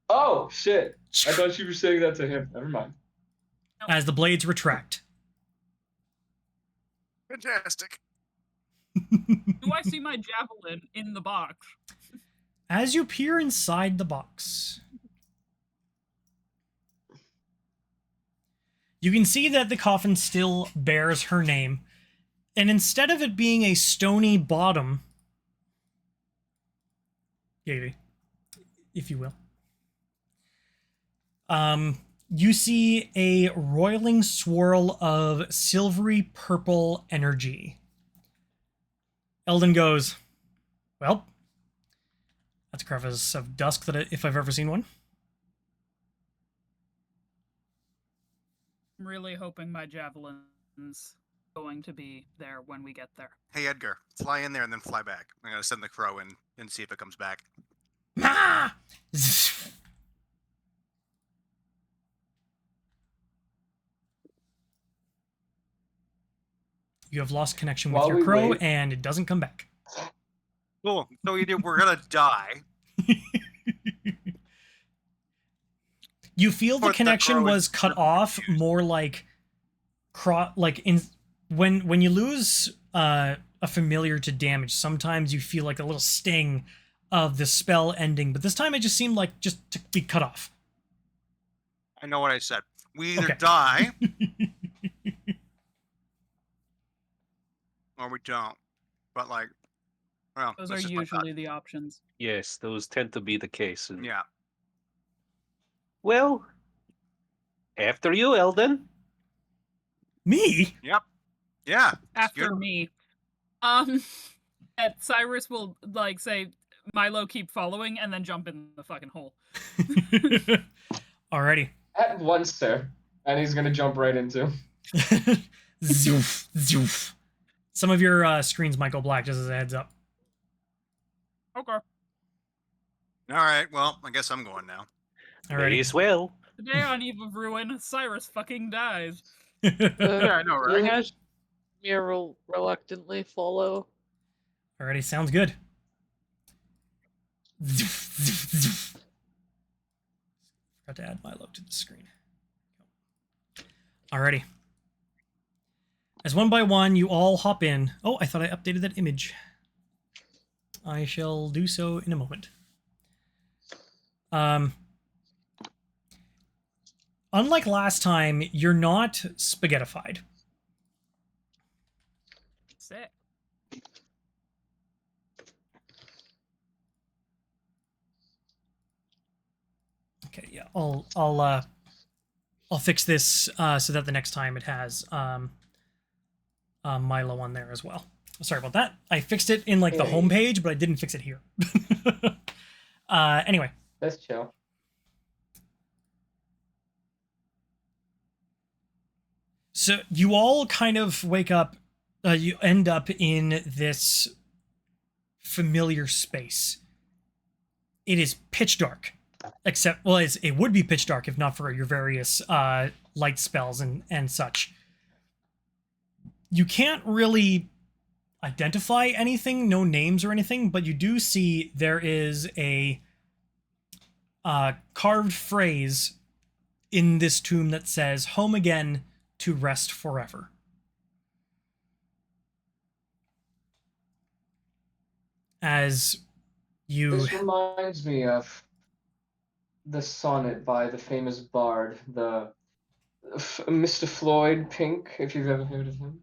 Oh, shit. I thought you were saying that to him. Never mind. As the blades retract. Fantastic. Do I see my javelin in the box? As you peer inside the box, you can see that the coffin still bears her name, and instead of it being a stony bottom, if you will, you see a roiling swirl of silvery purple energy. Eldon goes, well, that's a crevice of dusk that if I've ever seen one. I'm really hoping my javelin's going to be there when we get there. Hey, Edgar, fly in there and then fly back. I'm going to send the crow in and see if it comes back. Ah! You have lost connection with While your we crow, wait- and it doesn't come back. Cool. So either we're going to die. You feel the Or the connection crow is was cut super off confused. more like when you lose a familiar to damage, sometimes you feel like a little sting of the spell ending, but this time it just seemed like just to be cut off. I know what I said. We either Okay. die or we don't. But like, well, Those that's are just my thought. usually the options. Yes, those tend to be the case. And, Yeah. well, after you, Eldon. Me? Yep. Yeah. After good. me. That Cyrus will like say, Milo, keep following, and then jump in the fucking hole. Alrighty. At once, sir. And he's gonna jump right into. Zoof, zoof. Some of your screens might go black, just as a heads up. Okay. All right. Well, I guess I'm going now. May Alrighty. as well. Today on Eve of Ruin, Cyrus fucking dies. Yeah, I know, right? Kashmir will reluctantly follow. Alrighty, sounds good. Zoof, zoof, zoof. Forgot to add Milo to the screen. Alrighty. As one by one, you all hop in. Oh, I thought I updated that image. I shall do so in a moment. Unlike last time, you're not spaghettified. Sick. Okay, yeah, I'll fix this so that the next time it has Milo on there as well. Sorry about that. I fixed it in like the home page, but I didn't fix it here. Anyway. That's chill. So you all kind of wake up, you end up in this familiar space. It is pitch dark, except, well, it would be pitch dark if not for your various light spells and such. You can't really identify anything, no names or anything, but you do see there is a carved phrase in this tomb that says, "Home again to rest forever." As you... This reminds me of the sonnet by the famous bard, the Mr. Floyd Pink, if you've ever heard of him.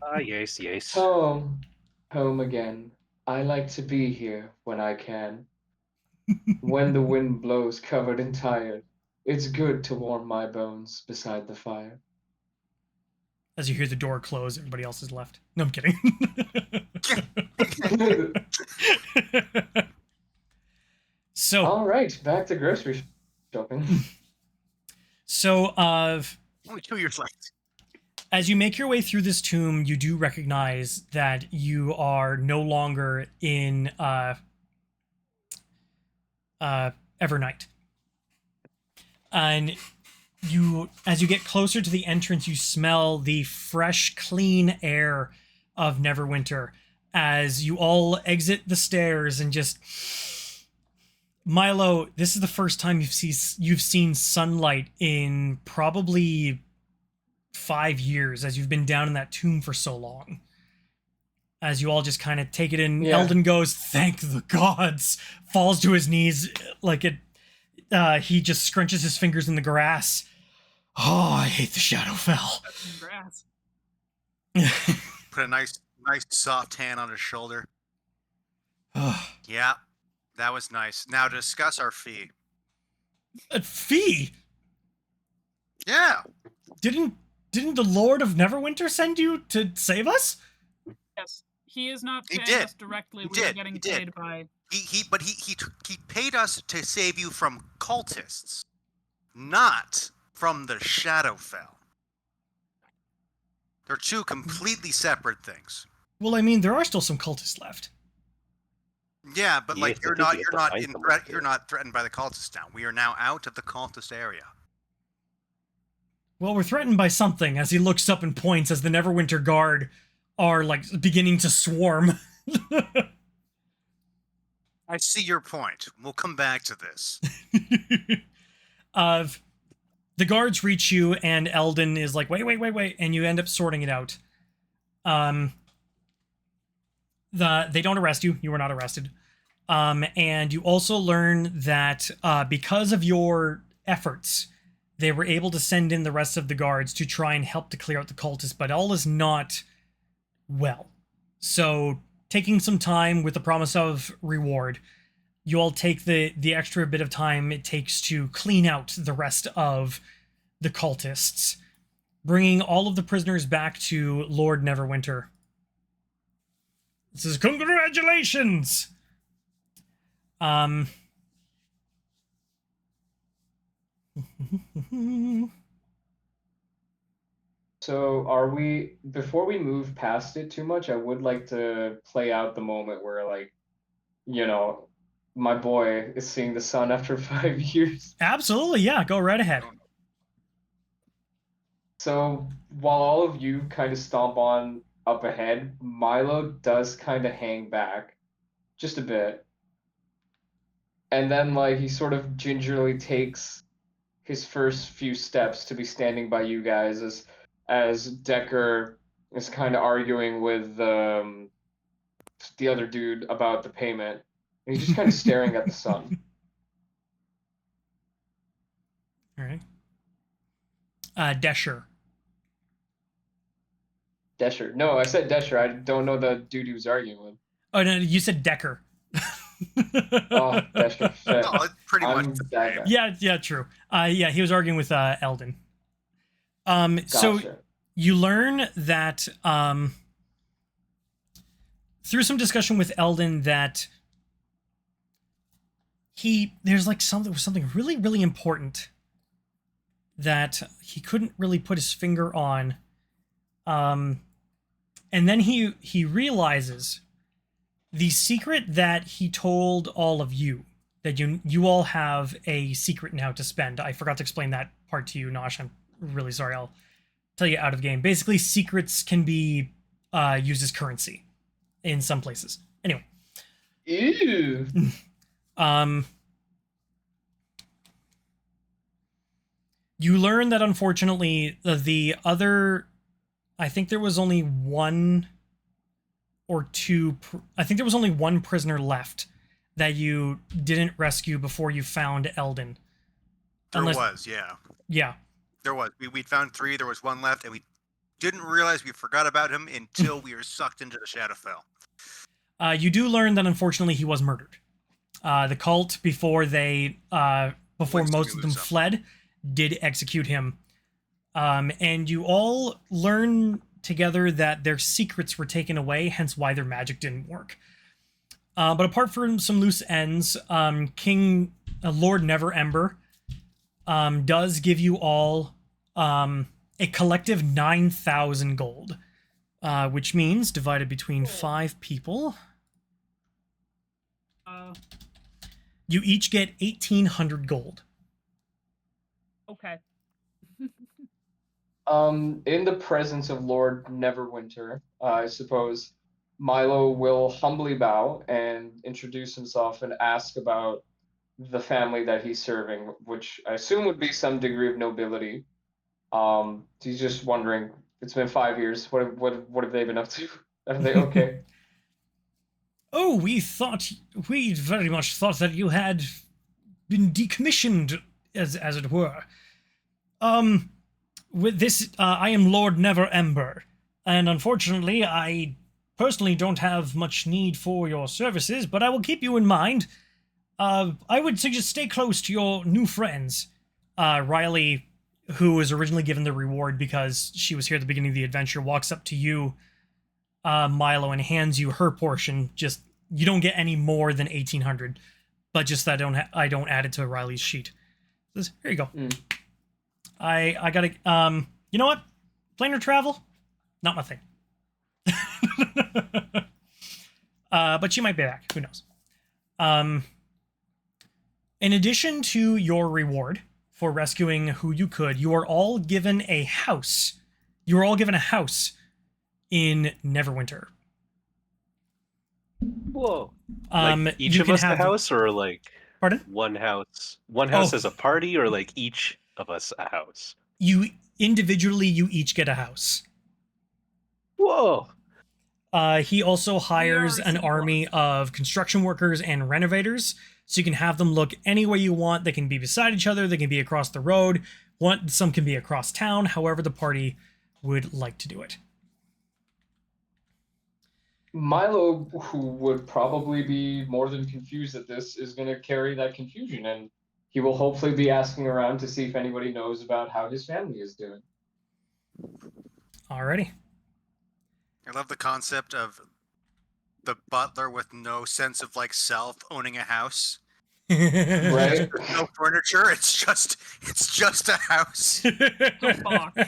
Ah, yes, yes. Home again, I like to be here when I can. When the wind blows covered and tired, it's good to warm my bones beside the fire. As you hear the door close, everybody else is left. No, I'm kidding. So, All right, back to grocery shopping. so Only 2 years left. as you make your way through this tomb, you do recognize that you are no longer in Evernight. And as you get closer to the entrance, you smell the fresh, clean air of Neverwinter as you all exit the stairs and just... Milo, this is the first time you've seen sunlight in probably 5 years, as you've been down in that tomb for so long. As you all just kind of take it in, Yeah. Eldon goes, "Thank the gods," falls to his knees like it. He just scrunches his fingers in the grass. Oh, I hate the Shadowfell. Grass. Put a nice soft hand on his shoulder. Ugh. Yeah, that was nice. Now discuss our fee. A fee? Yeah. Didn't the Lord of Neverwinter send you to save us? Yes. He is not He paying did. us directly. He We are did. getting He did. paid by. He paid us to save you from cultists, not from the Shadowfell. They're two completely separate things. Well, I mean, there are still some cultists left. Yeah, but like Yes, you're I think not you you're have to not find in them threat, up you're there. not threatened by the cultists now. We are now out of the cultist area. Well, we're threatened by something, as he looks up and points as the Neverwinter Guard are, like, beginning to swarm. I see your point. We'll come back to this. The guards reach you, and Eldon is like, wait, and you end up sorting it out. They don't arrest you. You were not arrested. And you also learn that because of your efforts, they were able to send in the rest of the guards to try and help to clear out the cultists, but all is not well. So, taking some time with the promise of reward, you all take the extra bit of time it takes to clean out the rest of the cultists, bringing all of the prisoners back to Lord Neverwinter. It says, "Congratulations!" So before we move past it too much, I would like to play out the moment where, like, my boy is seeing the sun after 5 years. Absolutely, yeah, go right ahead. So while all of you kind of stomp on up ahead, Milo does kind of hang back just a bit. And then, like, he sort of gingerly takes his first few steps to be standing by you guys as Decher is kind of arguing with the other dude about the payment. And he's just kind of staring at the sun. All right. Decher. Decher. No, I said Decher. I don't know the dude he was arguing with. Oh, no, you said Decher. Oh, Decher. Shit. No, it's pretty much I'm the that same. guy. Yeah, true. Yeah, he was arguing with Eldon. So Gotcha. you learn that through some discussion with Eldon that there's like something really, really important that he couldn't really put his finger on. And then he realizes the secret that he told all of you, that you all have a secret now to spend. I forgot to explain that part to you, Nosh. I'm really sorry. I'll tell you out of game. Basically, secrets can be used as currency in some places. Anyway. Ew. You learn that unfortunately the other, I think there was only one or two, I think there was only one prisoner left that you didn't rescue before you found Eldon. There was, yeah. Yeah. There was. We'd found 3, there was 1 left, and we didn't realize we forgot about him until we were sucked into the Shadowfell. You do learn that unfortunately he was murdered. The cult, before Winston most of knew them something. fled, did execute him. And you all learn together that their secrets were taken away, hence why their magic didn't work. But apart from some loose ends, Lord Neverember does give you all a collective 9,000 gold, which means divided between 5 people, you each get 1,800 gold. Okay. In the presence of Lord Neverwinter, I suppose Milo will humbly bow and introduce himself and ask about the family that he's serving, which I assume would be some degree of nobility. He's just wondering. It's been 5 years. What have they been up to? Are they okay? Oh, we very much thought that you had been decommissioned, as it were. With this, I am Lord Neverember, and unfortunately, I personally don't have much need for your services, but I will keep you in mind. I would suggest stay close to your new friends. Riley, who was originally given the reward because she was here at the beginning of the adventure, walks up to you, Milo, and hands you her portion. Just, you don't get any more than 1,800, but just that I don't add it to Riley's sheet. Says, here you go. I gotta, you know what? Planar travel? Not my thing. But she might be back. Who knows? In addition to your reward for rescuing who you could, you are all given a house. You are all given a house in Neverwinter. Whoa. Each you of can us a have house, or Pardon? one house? One house Oh. as a party, or each of us a house? You each get a house. Whoa. He also hires are an city army of construction workers and renovators, so you can have them look any way you want. They can be beside each other, they can be across the road, some can be across town, however the party would like to do it. Milo, who would probably be more than confused at this, is going to carry that confusion, and he will hopefully be asking around to see if anybody knows about how his family is doing. Alrighty. I love the concept of the butler with no sense of self owning a house. Right? No furniture. It's just a house. A box.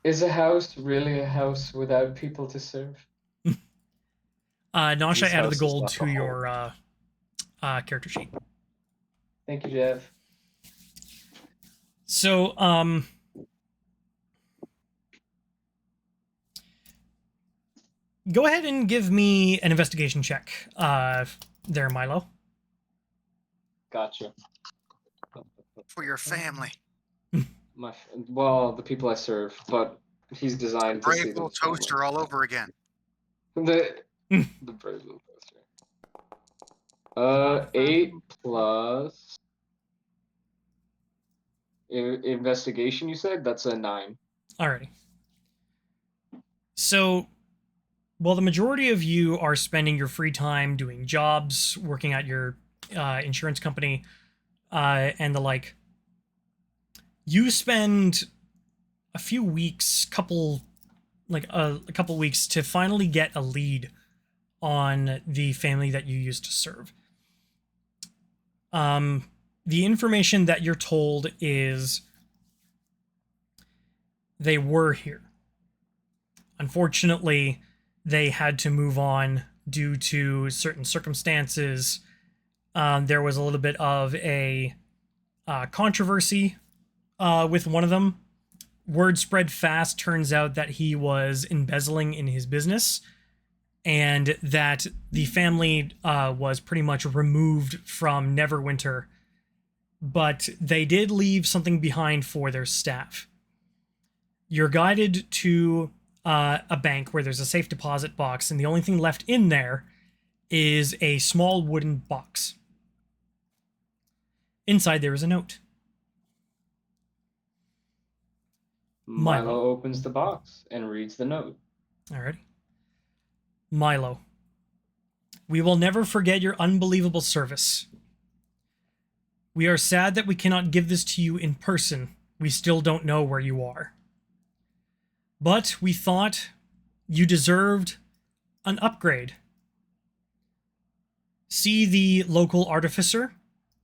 Is a house really a house without people to serve? Nosh, I This added the house is gold not to a your character sheet. Thank you, Jeff. So, go ahead and give me an investigation check, there, Milo. Gotcha. For your family. Well, the people I serve, but he's designed to Brave see little them family. toaster all over again. The brave little toaster. 8 plus investigation. You said that's a 9. Alrighty. So, while the majority of you are spending your free time doing jobs, working at your insurance company, and the like, you spend a few weeks, a couple weeks to finally get a lead on the family that you used to serve. The information that you're told is they were here. Unfortunately, they had to move on due to certain circumstances. There was a little bit of a controversy with one of them. Word spread fast. Turns out that he was embezzling in his business, and that the family was pretty much removed from Neverwinter. But they did leave something behind for their staff. You're guided to a bank where there's a safe deposit box, and the only thing left in there is a small wooden box. Inside there is a note. Milo opens the box and reads the note. Alrighty. Milo, we will never forget your unbelievable service. We are sad that we cannot give this to you in person. We still don't know where you are. But we thought you deserved an upgrade. See the local artificer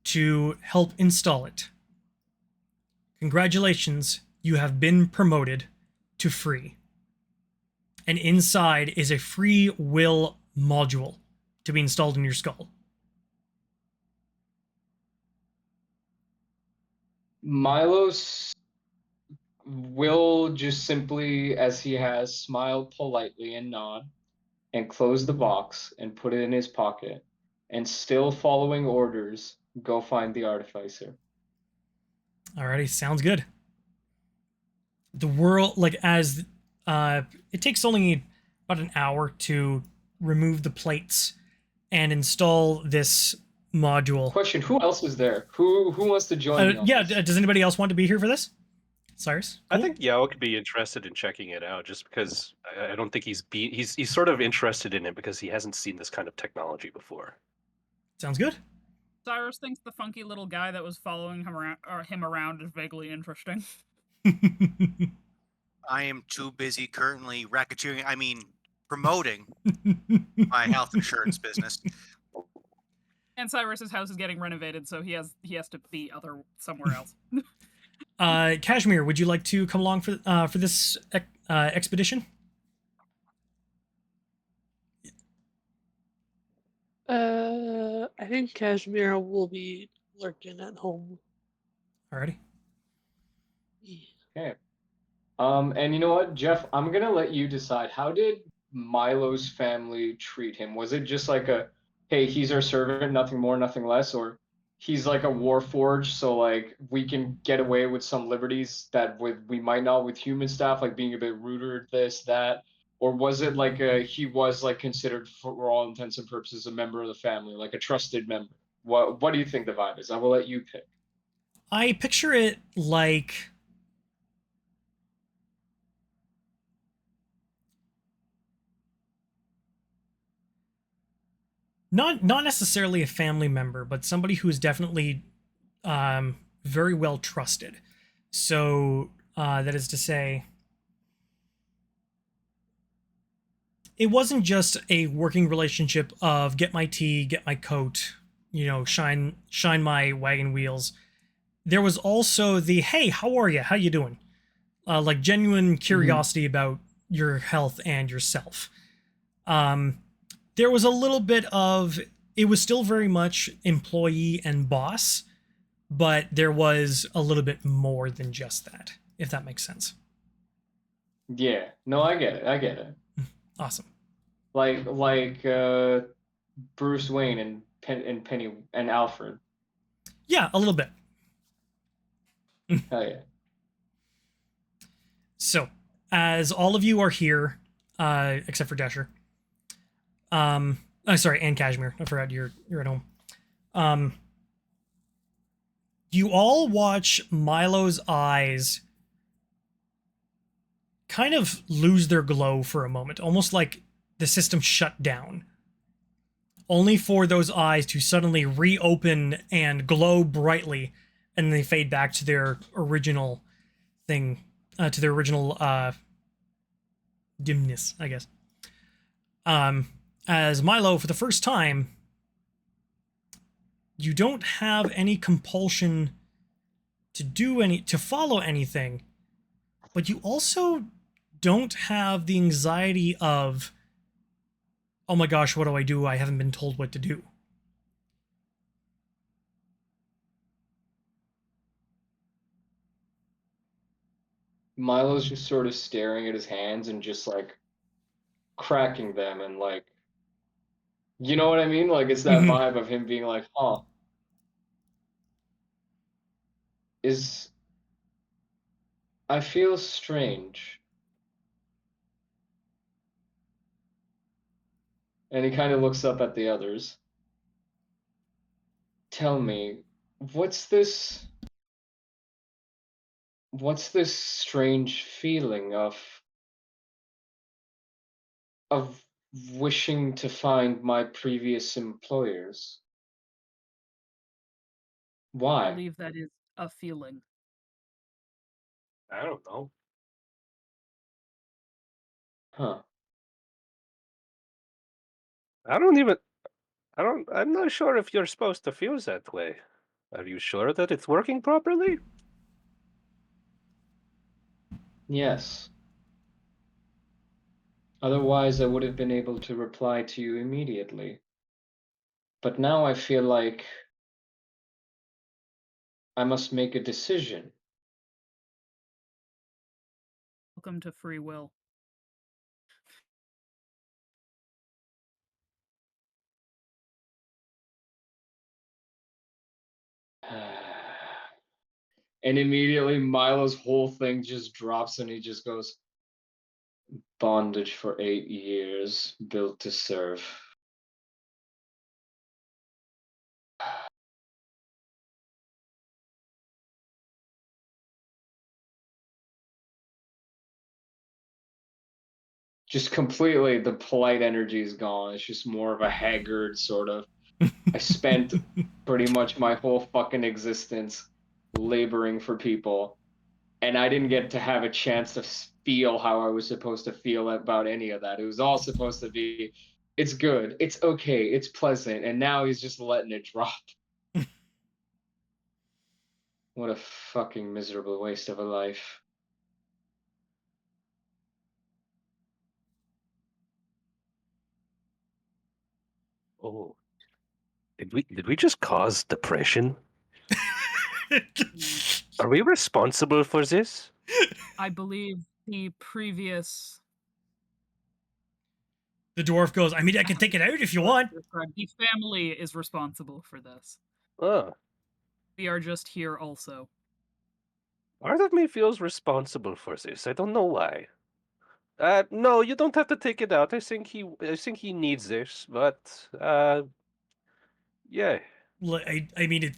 to help install it. Congratulations, you have been promoted to free. And inside is a free will module to be installed in your skull. Milos will just simply, as he has, smile politely and nod, and close the box and put it in his pocket, and still following orders, go find the artificer. Alrighty, sounds good. The world, like, as it takes only about an hour to remove the plates and install this module. Question: who else is there? Who wants to join me on Yeah, this? does anybody else want to be here for this? Cyrus? I Cool. think Yao could be interested in checking it out, just because I don't think he's sort of interested in it because he hasn't seen this kind of technology before. Sounds good. Cyrus thinks the funky little guy that was following him around is vaguely interesting. I am too busy currently promoting my health insurance business. And Cyrus's house is getting renovated, so he has to be somewhere else. Kashmir, would you like to come along for this expedition? I think Kashmir will be lurking at home. Alrighty. Okay. And you know what, Jeff? I'm gonna let you decide. How did Milo's family treat him? Was it just like a, hey, he's our servant, nothing more, nothing less, or he's like a warforged, so like we can get away with some liberties that we might not with human staff, like being a bit ruder, this, that, or was it like he was like considered for all intents and purposes a member of the family, like a trusted member? What do you think the vibe is? I will let you pick. I picture it like not necessarily a family member, but somebody who is definitely very well trusted. So that is to say, it wasn't just a working relationship of get my tea, get my coat, shine my wagon wheels. There was also the, hey, how are you? How you doing? Like genuine curiosity about your health and yourself. There was a little bit of, it was still very much employee and boss, but there was a little bit more than just that, if that makes sense. Yeah, no, I get it. Awesome. Like Bruce Wayne and Penny and Alfred. Yeah, a little bit. Hell yeah. So, as all of you are here, except for Decher, sorry, and Kashmir. I forgot you're at home. You all watch Milo's eyes kind of lose their glow for a moment, almost like the system shut down. Only for those eyes to suddenly reopen and glow brightly, and they fade back to their original thing, to their original dimness, I guess. As Milo, for the first time, you don't have any compulsion to follow anything, but you also don't have the anxiety of, oh my gosh, what do I do? I haven't been told what to do. Milo's just sort of staring at his hands and just like cracking them and like, you know what I mean? Like it's that vibe of him being like, huh, I feel strange. And he kind of looks up at the others. Tell me, what's this strange feeling of wishing to find my previous employers. I Why? believe that is a feeling. I don't know. Huh. I'm not sure if you're supposed to feel that way. Are you sure that it's working properly? Yes. Otherwise, I would have been able to reply to you immediately. But now I feel like I must make a decision. Welcome to free will. And immediately Milo's whole thing just drops and he just goes, bondage for 8 years, built to serve. Just completely, the polite energy is gone. It's just more of a haggard sort of. I spent pretty much my whole fucking existence laboring for people, and I didn't get to have a chance to feel how I was supposed to feel about any of that. It was all supposed to be, it's good, it's okay, it's pleasant, and now he's just letting it drop. What a fucking miserable waste of a life. Oh, did we just cause depression? Are we responsible for this? I believe the previous The dwarf goes, I mean, I can take it out if you want. the family is responsible for this. Oh, We are just here also. part of me feels responsible for this. I don't know why. No, you don't have to take it out. I think he needs this, but yeah, I mean,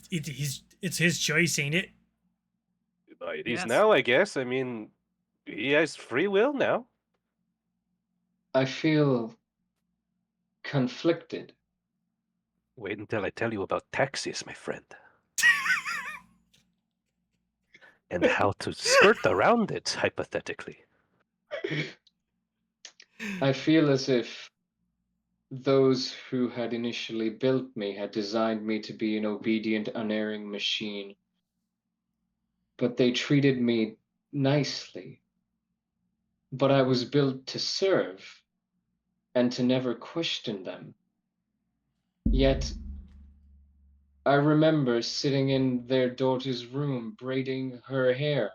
it's his choice, ain't it? it is Yes. now. I guess. I mean, he has free will now. I feel conflicted. Wait until I tell you about taxes, my friend, and how to skirt around it, hypothetically. I feel as if those who had initially built me had designed me to be an obedient, unerring machine. But they treated me nicely. But I was built to serve and to never question them. Yet, I remember sitting in their daughter's room braiding her hair.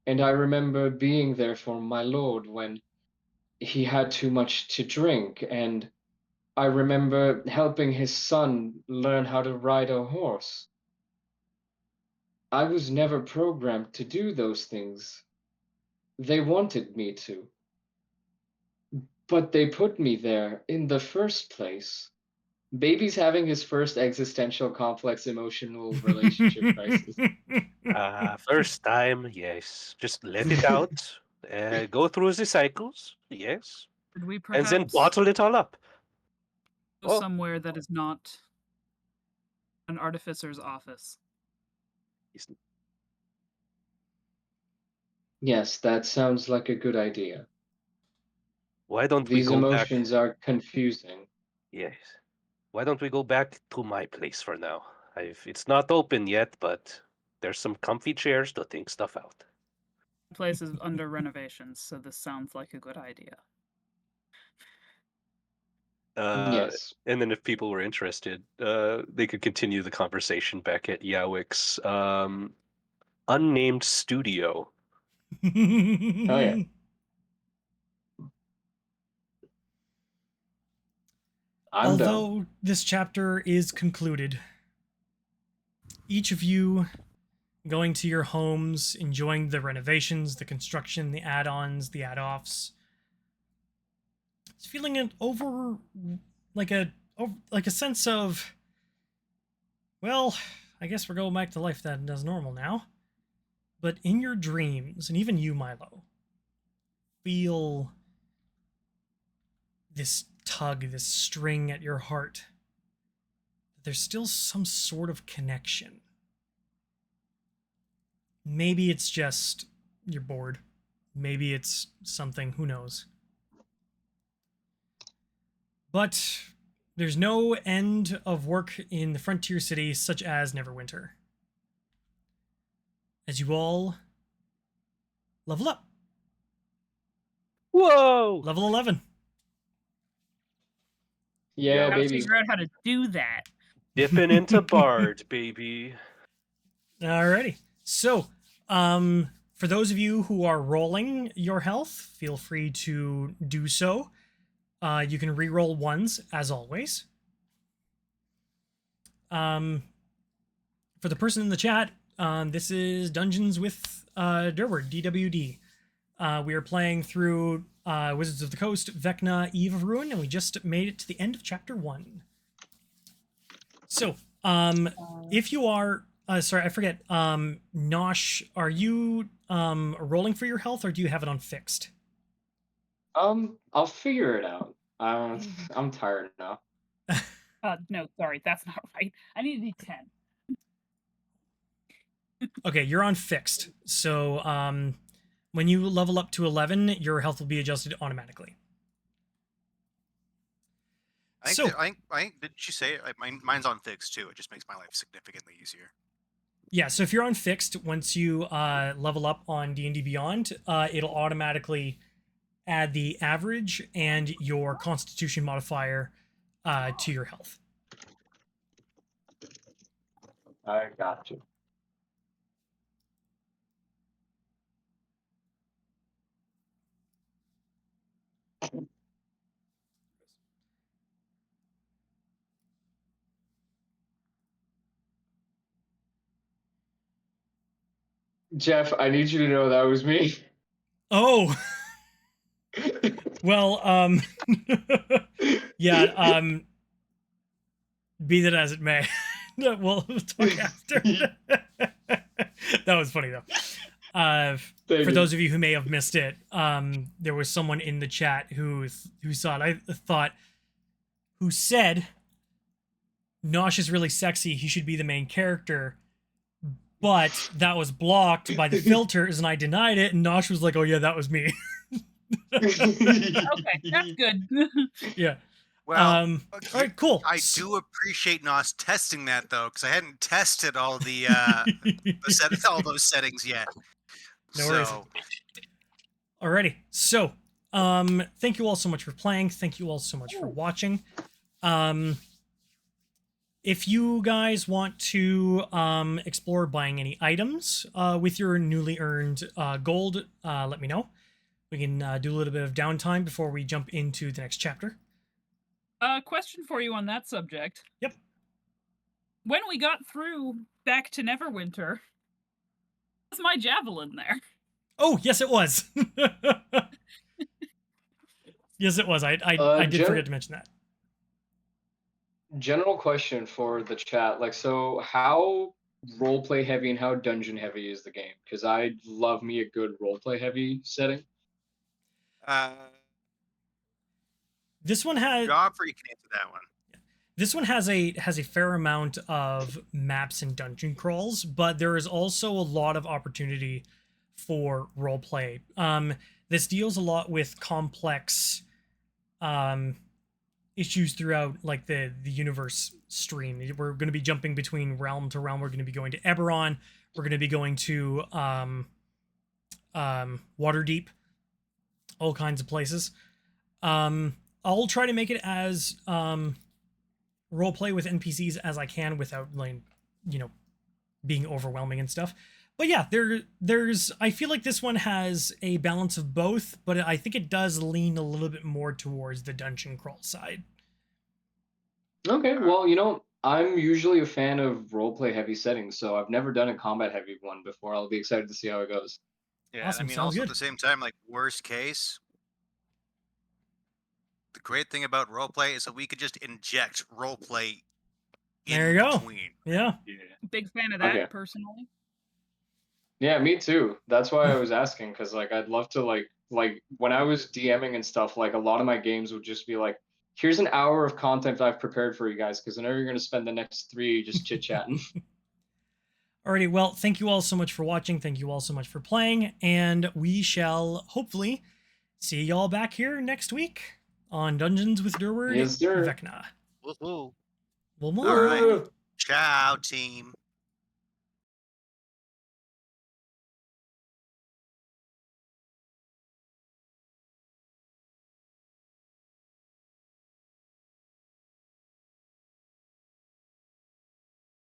And I remember being there for my lord when he had too much to drink, and I remember helping his son learn how to ride a horse. I was never programmed to do those things. They wanted me to. But they put me there in the first place. Baby's having his first existential complex emotional relationship crisis. First time, yes. Just let it out. Go through the cycles, yes, Could we and then perhaps bottle it all up. go Oh, somewhere that is not an artificer's office? he's- Yes, that sounds like a good idea. why don't we These go back? emotions are confusing. Yes. Why don't we go back to my place for now? It's not open yet, but there's some comfy chairs to think stuff out. The place is under renovations, so this sounds like a good idea. Yes. And then if people were interested, they could continue the conversation back at Jowik's unnamed studio. Oh, yeah. I'm done. Although this chapter is concluded, each of you going to your homes, enjoying the renovations, the construction, the add-ons, the add-offs, it's feeling an like a sense of, well, I guess we're going back to life that is normal now. But in your dreams, and even you, Milo, feel this tug, this string at your heart. There's still some sort of connection. Maybe it's just you're bored. Maybe it's something, who knows. But there's no end of work in the frontier city such as Neverwinter. As you all level up. Whoa! Level 11. Yeah, Gotta baby. figure out how to do that. Dipping into Bard, baby. Alrighty. So, for those of you who are rolling your health, feel free to do so. You can re-roll ones, as always. For the person in the chat, this is Dungeons with Durward, DWD. We are playing through Wizards of the Coast, Vecna, Eve of Ruin, and we just made it to the end of Chapter 1. So, if you are... sorry, I forget. Nosh, are you rolling for your health, or do you have it on fixed? I'll figure it out. I'm tired now. No, sorry, that's not right. I need a D10. Okay, you're on fixed. So, when you level up to 11, your health will be adjusted automatically. I think, didn't you say mine's on fixed too? It just makes my life significantly easier. Yeah, so if you're on fixed, once you level up on D&D Beyond, it'll automatically add the average and your Constitution modifier to your health. I got you. Jeff, I need you to know that was me. Oh! Well, yeah, be that as it may. We'll talk after. That was funny, though. For those of you who may have missed it, there was someone in the chat who said, Nosh is really sexy, he should be the main character, but that was blocked by the filters, and I denied it, and Nosh was like, oh yeah, that was me. Okay, that's good. Yeah. Well, all right, cool. I do appreciate Nos testing that though, because I hadn't tested all the all those settings yet. No worries. Alrighty, so thank you all so much for playing. Thank you all so much for watching. If you guys want to explore buying any items with your newly earned gold, let me know. We can do a little bit of downtime before we jump into the next chapter. Question for you on that subject. Yep. When we got through back to Neverwinter, was my javelin there? Oh, yes, it was. Yes, it was. I did forget to mention that. General question for the chat, like, so how roleplay heavy and how dungeon heavy is the game? Because I love me a good roleplay heavy setting. This one has... Geoffrey can answer that one. This one has a fair amount of maps and dungeon crawls, but there is also a lot of opportunity for roleplay. This deals a lot with complex issues throughout, like, the universe stream. We're going to be jumping between realm to realm. We're going to be going to Eberron. We're going to be going to Waterdeep. All kinds of places. I'll try to make it as roleplay with NPCs as I can without, like, you know, being overwhelming and stuff. But yeah, there's I feel like this one has a balance of both, but I think it does lean a little bit more towards the dungeon crawl side. Okay, well, you know, I'm usually a fan of roleplay heavy settings, so I've never done a combat heavy one before. I'll be excited to see how it goes. Yeah, Awesome, I mean, sounds also good. at the same time, like, worst case, the great thing about roleplay is that we could just inject roleplay in There you go. between. Yeah. Big fan of that, Okay. personally. Yeah, me too. That's why I was asking, because, like, I'd love to, like, Like when I was DMing and stuff, like a lot of my games would just be like, here's an hour of content I've prepared for you guys, because I know you're going to spend the next 3 just chit-chatting. Alrighty, well, thank you all so much for watching. Thank you all so much for playing, and we shall hopefully see y'all back here next week on Dungeons with Durward Yes, sir. Vecna. Woohoo. Well, All right. Woo! Ciao, team.